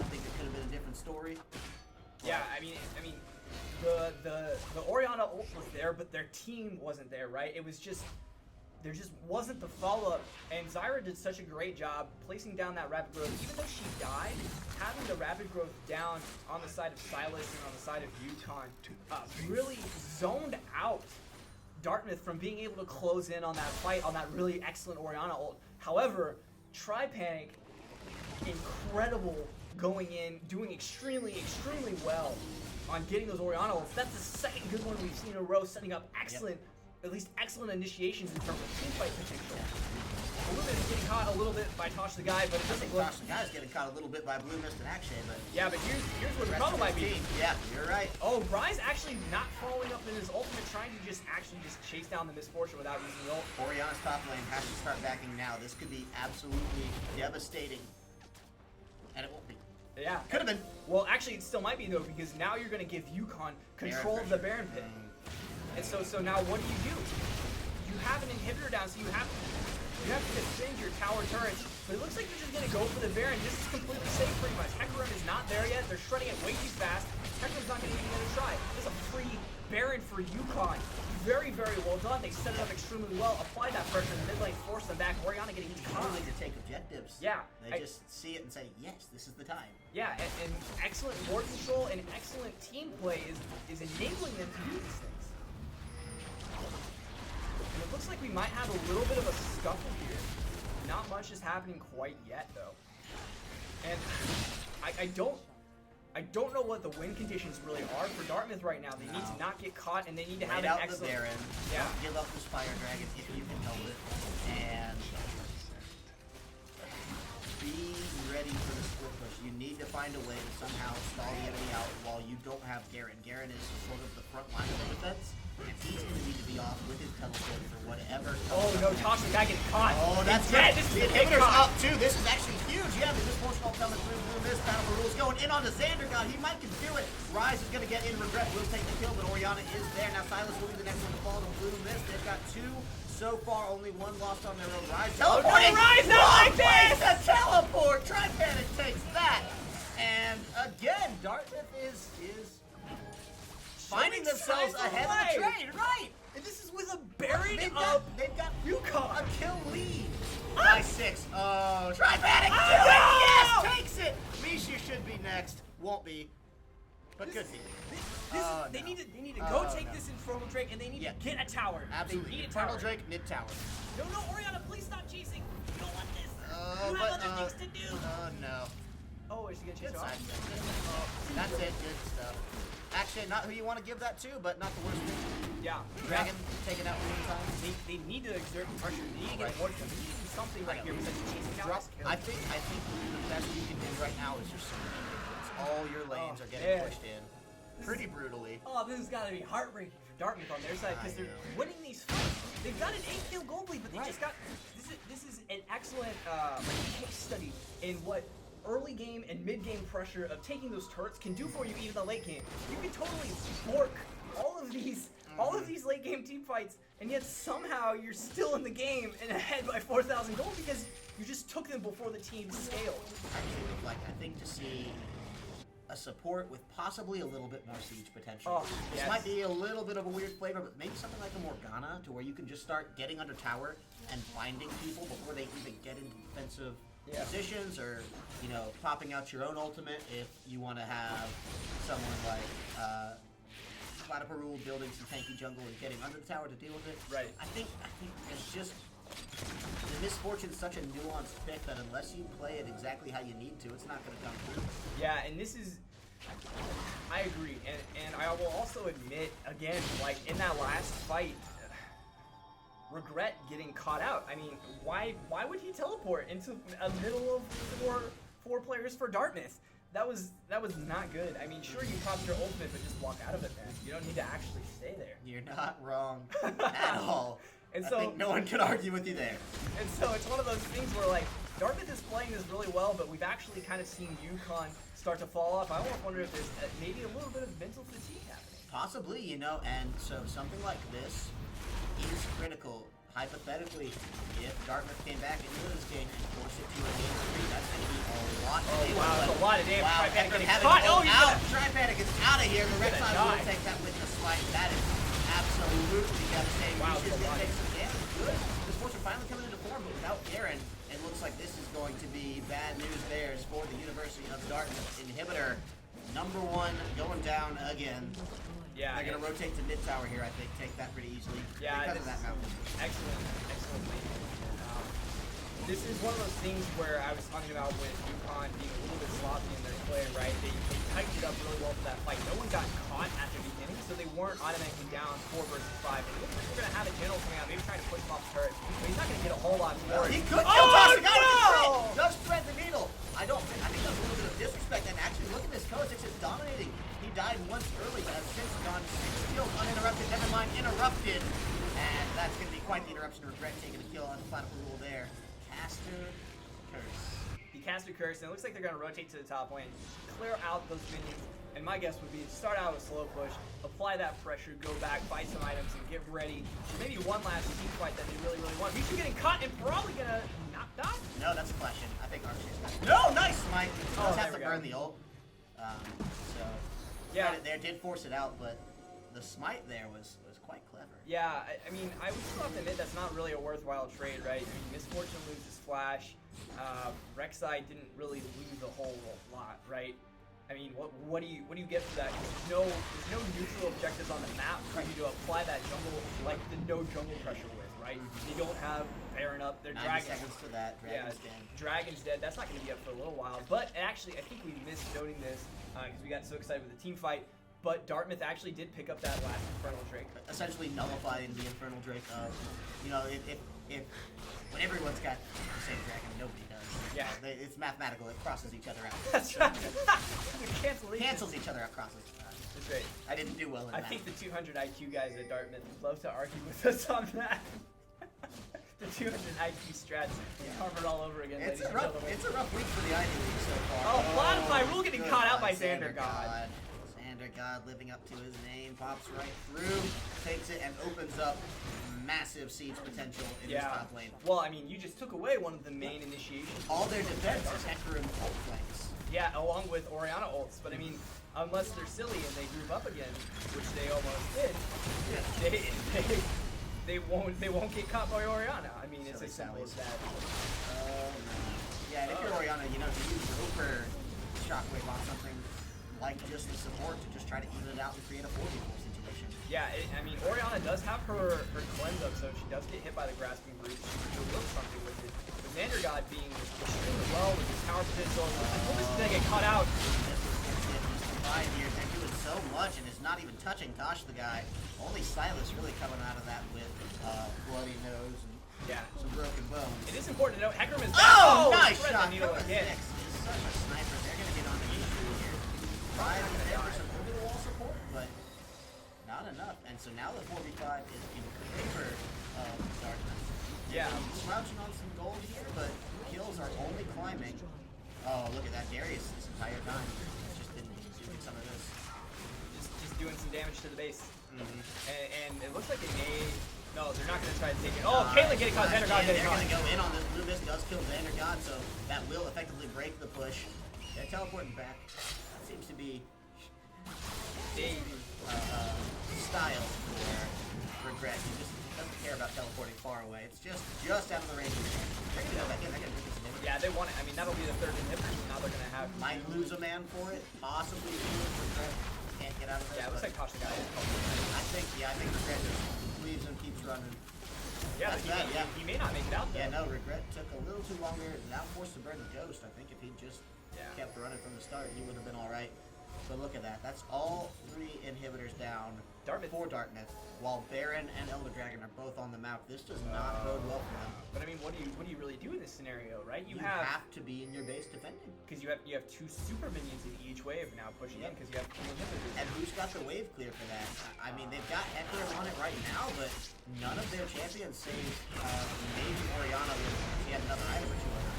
I think it could have been a different story. Yeah, I mean, the Orianna ult was there, but their team wasn't there, right? It was just, there just wasn't the follow-up, and Zyra did such a great job placing down that rapid growth. Even though she died, having the rapid growth down on the side of Silas and on the side of UConn really zoned out Dartmouth from being able to close in on that fight, on that really excellent Orianna ult. However, Tri-Panic, incredible going in, doing extremely, extremely well on getting those Orianna ults. That's the second good one we've seen in a row, setting up excellent, at least excellent initiations in terms of team fight potential. Blue Mist getting caught a little bit by Tosh the Guy, but it doesn't look... Gosh, the guy's getting caught a little bit by Blue Mist and Akshay, but... Yeah, but here's where the problem might be. Yeah, you're right. Oh, Rise actually not following up in his ultimate, trying to just chase down the Misfortune without using the ult. Oriana's top lane has to start backing now. This could be absolutely devastating. And it won't be. Yeah. Could have been. Well, actually, it still might be, though, because now you're going to give UConn control of the Baron Pit. And so now what do? You have an inhibitor down, so you have to defend your tower turrets. But it looks like they're just going to go for the Baron. This is completely safe, pretty much. Hecarim is not there yet. They're shredding it way too fast. Hecarim's not going to even get a try. This is a free Baron for UConn. Very, very well done. They set it up extremely well. Applied that pressure in the mid lane, forced them back. Oriana getting caught. They to take objectives. Yeah. They just see it and say, yes, this is the time. Yeah, and excellent board control and excellent team play is enabling them to do these things. And it looks like we might have a little bit of a scuffle here. Not much is happening quite yet, though. And I don't know what the win conditions really are for Dartmouth right now. They need to not get caught, and they need to have an excellent... the Baron. Yeah. Don't give up this Fire Dragon if you can help it. And be ready for the split push. You need to find a way to somehow stall the enemy out while you don't have Garen. Garen is sort of the front line of the defense, and he's going to need to be off with his teleport for whatever. Oh no, Tosh the Guy getting caught. Oh, that's good. This is the inhibitor's up too. This is actually huge. Yeah, the Misfortune coming through. Blue Mist, Battle for Rules going in onto Xander. God, he might can do it. Rise is going to get in. Regret will take the kill, but Oriana is there. Now Silas will be the next one to fall to Blue Mist. They've got two so far, only one lost on their own. Rise teleporting. Rise not like this. The teleport. Tripanic takes that. And again, Dartmouth is finding themselves ahead of the trade. Right. And this is with a Baron They've up. got UConn. a kill lead by 6. Oh, Tripanic Oh, yes, takes it. Misha should be next. Won't be, but could be. They need to go take this Infernal Drake, and they need to get a tower. Absolutely. They need a Infernal tower. Drake mid tower. No, Oriana, please stop chasing. You don't want this. Oh, you have other things to do. Oh no. Oh, is she gonna chase Good her off? side. That's it. Good stuff. Actually, not who you want to give that to, but not the worst thing. Yeah. Dragon taken out one time. They need to exert pressure. They need to get more. They need to do something right here besides chasing down Drop. this kill. I think the best you can do right now is just all your lanes are getting pushed in pretty brutally. Oh, this has got to be heartbreaking for Dartmouth on their side because they're winning these fights. They've got an 8-kill gold lead, but they just got. This is an excellent case study in what early game and mid game pressure of taking those turrets can do for you even in the late game. You can totally bork all of these late game team fights, and yet somehow you're still in the game and ahead by 4,000 gold because you just took them before the team scaled. I think to see a support with possibly a little bit more siege potential. Oh, this yes. might be a little bit of a weird flavor, but maybe something like a Morgana to where you can just start getting under tower and finding people before they even get into defensive positions, or popping out your own ultimate if you want to have someone like Vladimir building some tanky jungle and getting under the tower to deal with it. Right. I think it's just the Misfortune is such a nuanced pick that unless you play it exactly how you need to, it's not going to come through. Yeah, and this is, I agree, and I will also admit, again, like in that last fight, Regret getting caught out. I mean, why would he teleport into a middle of four players for Dartmouth? That was not good. I mean, sure, you popped your ultimate, but just walk out of it, man. You don't need to actually stay there. You're not wrong at all. And I so think no one can argue with you there. And so it's one of those things where, like, Dartmouth is playing this really well, but we've actually kind of seen UConn start to fall off. I almost wonder if there's maybe a little bit of mental fatigue happening. Possibly, and so something like this is critical. Hypothetically, if Dartmouth came back into this game and forced it to a game 3, that's going to be a lot of damage. Wow, that's a lot of damage. Wow, Tripanic getting caught. Oh, he's out. gonna... Tripanic is out of here. The Reptile will die. take that with the swipe. That is absolutely devastating. Wow, He's that's a lot. take some damage. Good. This fortune finally coming into form, but without Garen, it looks like this is going to be bad news bears for the University of Dartmouth. Inhibitor number 1 going down again. Yeah, they're going to rotate to mid tower here, I think. Take that pretty easily. Yeah, because of that mountain. Excellent lead. This is one of those things where I was talking about with UConn being a little bit sloppy in their play, right? They tightened it up really well for that fight. No one got caught at the beginning, so they weren't automatically down 4 versus 5. And it looks like we're going to have a General coming out, maybe trying to push him off the turret. But he's not going to get a whole lot more. He could kill Oh, Tosh the guy with the no! crit. Does thread the needle. I think that's a little bit of disrespect. And actually, look at this. Kha'Zix is dominating. He died once early, but has since gone 6 kills uninterrupted. Never mind, interrupted. And that's going to be quite the interruption. Regret taking a kill on the final rule there. Caster Curse. He cast a curse, and it looks like they're going to rotate to the top lane, clear out those minions, and my guess would be to start out with a slow push, apply that pressure, go back, buy some items, and get ready for maybe one last team fight that they really, really want. Mishu getting caught and probably going to knock down? No, that's a flash in. I think Archer's got it. No, nice, Mike. Oh, Does have there to we burn go. the ult. So, Yeah. credit there did force it out, but the smite there was quite clever. Yeah, I mean, I would still have to admit that's not really a worthwhile trade, right? I mean, Misfortune loses Flash. Rek'Sai didn't really lose a whole lot, right? I mean, what do you get for that? There's no neutral objectives on the map for you to apply that jungle, like the no jungle pressure with, right? They don't have Baron up, they're 90 Dragon. seconds to that. Dragon's Yeah, dead. Dragon's dead. That's not going to be up for a little while. But actually, I think we missed noting this because we got so excited with the team fight. But Dartmouth actually did pick up that last Infernal Drake. Essentially nullifying the Infernal Drake of, you know, if when everyone's got the same dragon, nobody does. Yeah. It's mathematical. It crosses each other out. That's right. Cancels each other out. Crosses. That's right. I didn't do well in I that. think the 200 IQ guys at Dartmouth would love to argue with us on that. The 200 IQ strats covered all over again, It's ladies a and rough. gentlemen. It's a rough week for the Ivy League so far. Oh, Modify Rule getting good caught out by by Xander God. Xander God living up to his name, pops right through, takes it, and opens up massive siege potential in his top lane. Well, I mean, you just took away one of the main initiations. All their defense is Hecarim ult flanks. Yeah, along with Orianna ults. But I mean, unless they're silly and they group up again, which they almost did, they won't get caught by Orianna. I mean, it's Silly as simple as Sallies. that. Yeah, and if you're Orianna, you know, to use Roper Shockwave on something like just the support to just try to even it out and create a 4v4 situation. Yeah, I mean, Orianna does have her cleanse up, so if she does get hit by the grasping brute, she can do a little something with it. But Xander God being extremely well with his tower potential, this is gonna get caught out. He's here. They're doing so much and is not even touching Tosh the guy. Only Silas really coming out of that with bloody nose and some broken bones. It is important to note, Hecarim is Oh, nice thread shot! the needle Kha'Zix again. is such a sniper. They're gonna get on the issue here. Trying to there for some over the wall support, but not enough. And so now the 4v5 is in favor of Darthmouth. Yeah. Slouching on some gold here, but kills are only climbing. Oh, look at that. Darius this entire time has just been doing some of this. Just doing some damage to the base. Mm-hmm. And it looks like they may... No, they're not going to try to take it. Oh, Caitlyn getting caught. Xander God getting They're caught. going to go in on this. Blue Mist does kill Xander God, so that will effectively break the push. They're teleporting back. That seems to be style for Regret. He just doesn't care about teleporting far away. It's just out of the range of the damage. They're going to go back in. They're going to do this. Yeah, they want it. I mean, that'll be the third inhibitor. Now they're going to have... Might lose a man for it. Possibly Regret can't get out of this. Yeah, it looks like Tosh the guy is called. I think Regret just leaves and keeps running. Yeah, That's he, bad, yeah. he may not make it out though. Yeah, no, Regret took a little too long there. Now forced to burn the ghost. I think if he just kept running from the start, he would have been all right. But look at that. That's all 3 inhibitors down for Dartmouth, while Baron and Elder Dragon are both on the map. This does not bode well for them. But I mean, what do you really do in this scenario, right? You have to be in your base defending. Because you have 2 super minions in each wave now pushing in because you have 2 inhibitors. And who's got the wave clear for that? I mean, they've got Hecarim on it right now, but none of their champions, save maybe Orianna, she had another item or two on her.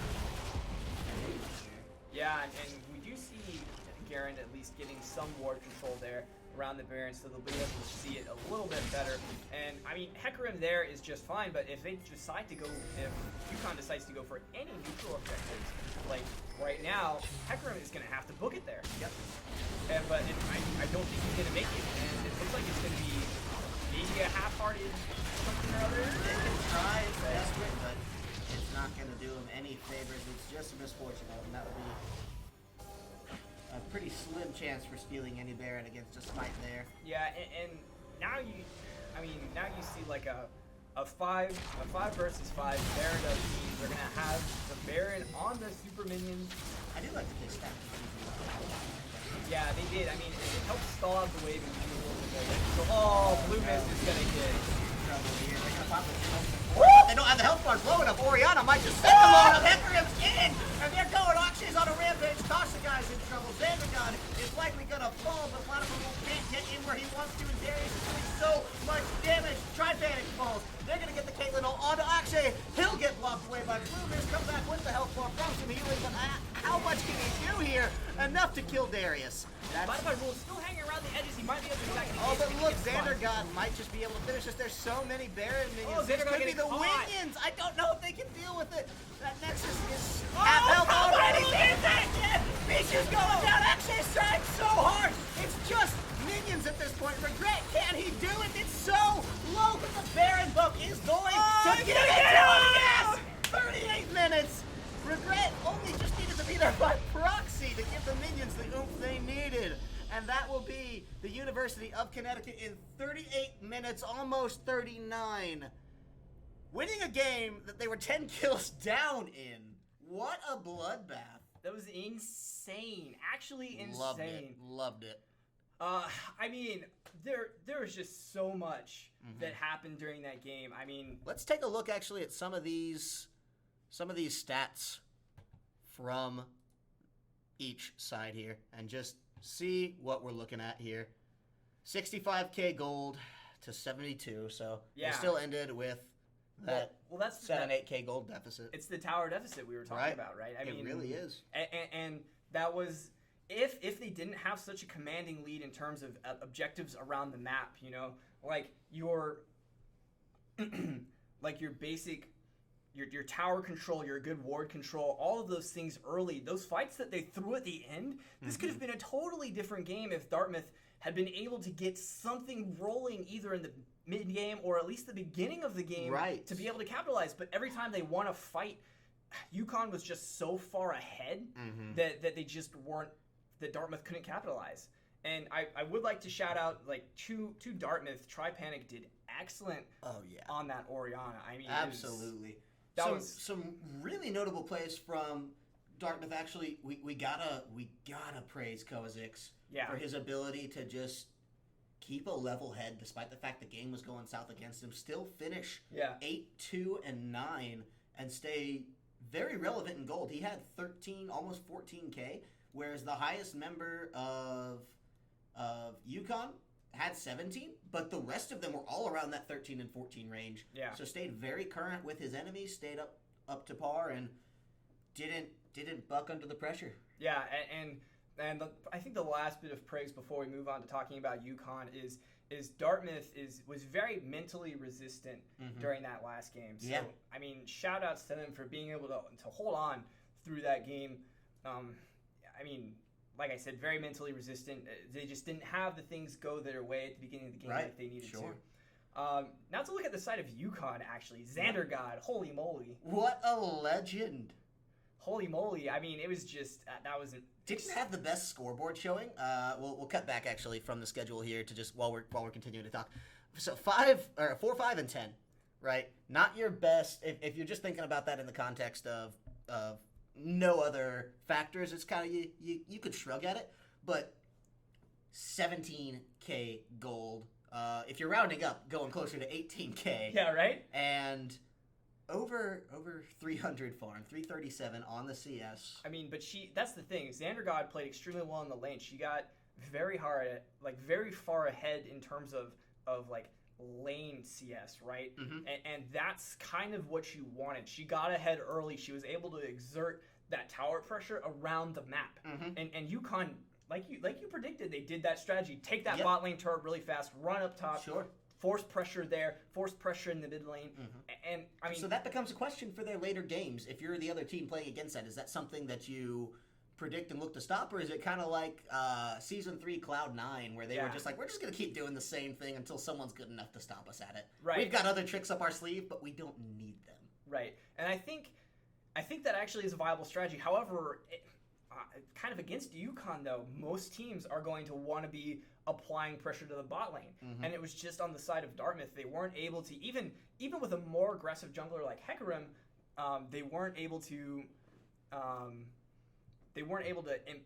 Yeah, and we do see Garen at least getting some ward control there around the Baron, so they'll be able to see it a little bit better. And I mean, Hecarim there is just fine, but if they decide to go, if UConn decides to go for any neutral objectives, like right now, Hecarim is going to have to book it there. Yep. But I don't think he's going to make it, and it looks like it's going to be maybe a half-hearted something or other. They can try, it's desperate, but it's not going to do them any favors. It's just a misfortune, and that would be a pretty slim chance for stealing any Baron against a smite there. Yeah, and now you see like a 5 versus 5 Baron of teams. They're gonna have the Baron on the super minions. I do like the play stack. Yeah, they did. I mean, it helps stall out the wave and do a little bit more. So, Blue Mist is gonna get over here. They're gonna pop the Woo! They don't have the health bars low enough. Oriana might just set them low enough. Hecarim's in, and they're going. Akshay's on a rampage. Tasha guy's in trouble. Xandergon is likely gonna fall, but Vladimir can't get in where he wants to, and Darius is doing so much damage. Tripanic falls. They're gonna get the Caitlyn ult onto Akshay. He'll get blocked away by Bloomers. Come back with the health bar from some healing, but how much can he do here? Enough to kill Darius. Spotify Rule still hanging around the edges. He might be able to attack. Oh, but look, Xandergon might just be able to finish this. There's so many Baron minions. Oh, This Xandergon could be getting the caught. Winions. I don't know if they can deal with it. That Nexus is half health already. Misha's going down. Akshay's trying so hard. It's just minions at this point. Regret, can he do it? It's so low, but the Baron book is going to get it down. Yes! 38 minutes. Regret only just needed to be there by proxy to give the minions the oomph they needed. And that will be the University of Connecticut in 38 minutes, almost 39. Winning a game that they were 10 kills down in. What a bloodbath. That was insane. Actually insane. Loved it. Loved it. I mean, there was just so much that happened during that game. I mean, Let's take a look actually at some of these stats from each side here and just see what we're looking at here. 65k gold to 72, so Yeah. we still ended with that well, that's 8k gold deficit. it's the tower deficit we were talking Right. about, right? I It mean, really is. And that was if they didn't have such a commanding lead in terms of objectives around the map, you know, like your like your basic your tower control, your good ward control, all of those things early, those fights that they threw at the end, this could have been a totally different game if Dartmouth had been able to get something rolling either in the mid game or at least the beginning of the game Right. to be able to capitalize. But every time they won a fight, UConn was just so far ahead that they just weren't, that Dartmouth couldn't capitalize. And I would like to shout out like to Dartmouth. Tripanic did excellent Oh yeah. on that Oriana. I mean, Absolutely. Some really notable plays from Dartmouth. Actually, we gotta praise Kovacic for his ability to just keep a level head despite the fact the game was going south against him. Still finish 8-2-9 and stay very relevant in gold. He had 13, almost 14k, whereas the highest member of UConn had 17, but the rest of them were all around that 13 and 14 range. Yeah. So stayed very current with his enemies, stayed up to par, and didn't buck under the pressure. Yeah, and I think the last bit of praise before we move on to talking about UConn is Dartmouth was very mentally resistant during that last game. So Yeah. I mean, shout outs to them for being able to hold on through that game. I mean, like I said, very mentally resistant. They just didn't have the things go their way at the beginning of the game like they needed to. Now to look at the side of UConn, actually. Xandergod, holy moly. What a legend. Holy moly. I mean, it was just, that was Didn't have the best scoreboard showing. We'll cut back actually from the schedule here to just while we're continuing to talk. So 4, 5, and 10, right? Not your best. If you're just thinking about that in the context of no other factors, it's kind of you could shrug at it. But 17k gold. If you're rounding up, going closer to 18k. Yeah, right? And over 300 farm, 337 on the CS. I mean, but that's the thing. Xandergod played extremely well in the lane. She got very far ahead in terms of like lane CS, right? And that's kind of what you wanted. She got ahead early. She was able to exert that tower pressure around the map. And UConn, like you predicted, they did that strategy. Take that bot lane turret really fast, run up top. Sure. Force pressure there, force pressure in the mid lane, and I mean. So that becomes a question for their later games. If you're the other team playing against that, is that something that you predict and look to stop, or is it kind of like Season 3 Cloud9, where they were just like, we're just going to keep doing the same thing until someone's good enough to stop us at it? Right. We've got other tricks up our sleeve, but we don't need them. Right, and I think that actually is a viable strategy. However, kind of against UConn though, most teams are going to want to be applying pressure to the bot lane, and it was just on the side of Dartmouth. They weren't able to even with a more aggressive jungler like Hecarim, they weren't able to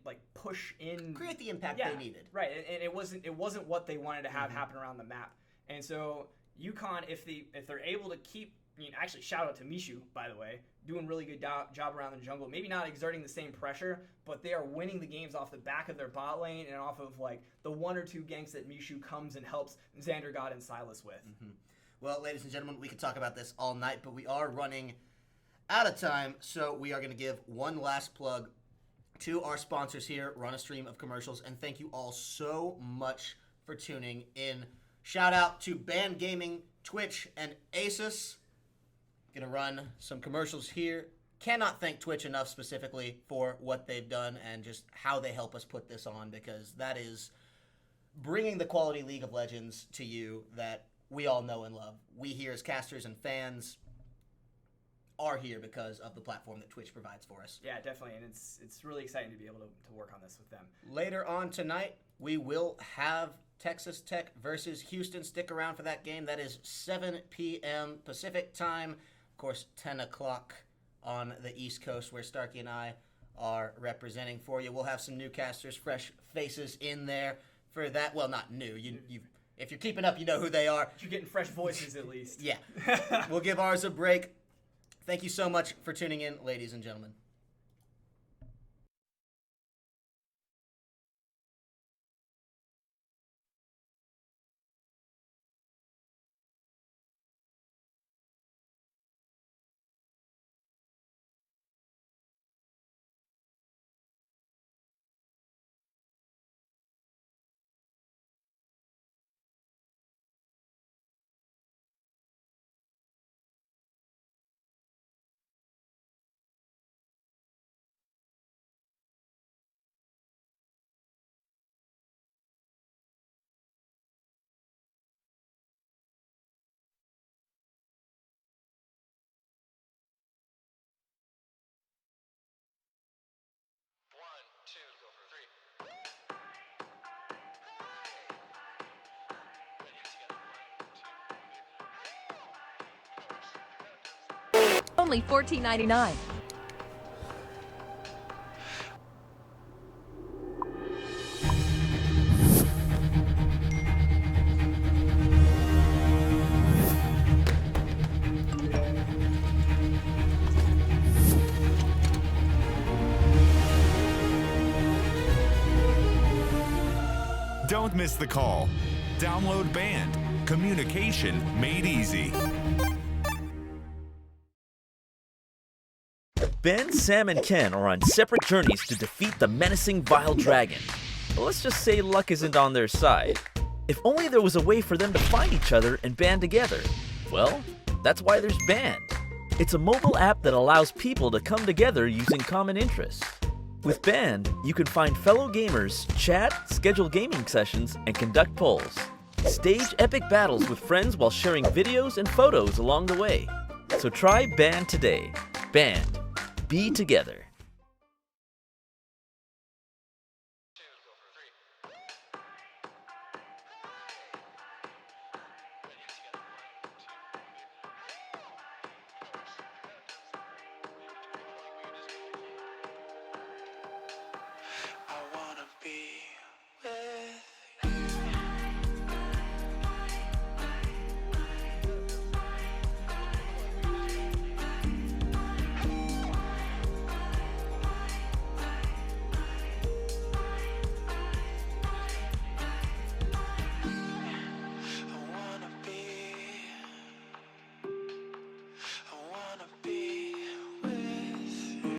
like push in, create the impact they needed. Right, and it wasn't what they wanted to have happen around the map. And so UConn, if they're able to keep, actually shout out to Mishu, by the way, doing really good job around the jungle. Maybe not exerting the same pressure, but they are winning the games off the back of their bot lane and off of like the 1 or 2 ganks that Mishu comes and helps Xander God and Silas with. Well, ladies and gentlemen, we could talk about this all night, but we are running out of time, so we are going to give one last plug to our sponsors here, Run a Stream of Commercials, and thank you all so much for tuning in. Shout out to Band Gaming, Twitch, and Asus. Gonna run some commercials here. Cannot thank Twitch enough specifically for what they've done and just how they help us put this on, because that is bringing the quality League of Legends to you that we all know and love. We here as casters and fans are here because of the platform that Twitch provides for us. Yeah, definitely, and it's really exciting to be able to work on this with them. Later on tonight, we will have Texas Tech versus Houston. Stick around for that game. That is 7 p.m. Pacific time. Of course, 10 o'clock on the East Coast, where Starkey and I are representing for you. We'll have some new casters, fresh faces in there for that. Well, not new. If you're keeping up, you know who they are. You're getting fresh voices at least. Yeah. We'll give ours a break. Thank you so much for tuning in, ladies and gentlemen. Only $14.99. Don't miss the call. Download Band. Communication made easy. Ben, Sam, and Ken are on separate journeys to defeat the menacing Vile Dragon. But let's just say luck isn't on their side. If only there was a way for them to find each other and band together. Well, that's why there's Band. It's a mobile app that allows people to come together using common interests. With Band, you can find fellow gamers, chat, schedule gaming sessions, and conduct polls. Stage epic battles with friends while sharing videos and photos along the way. So try Band today. Band. Be together.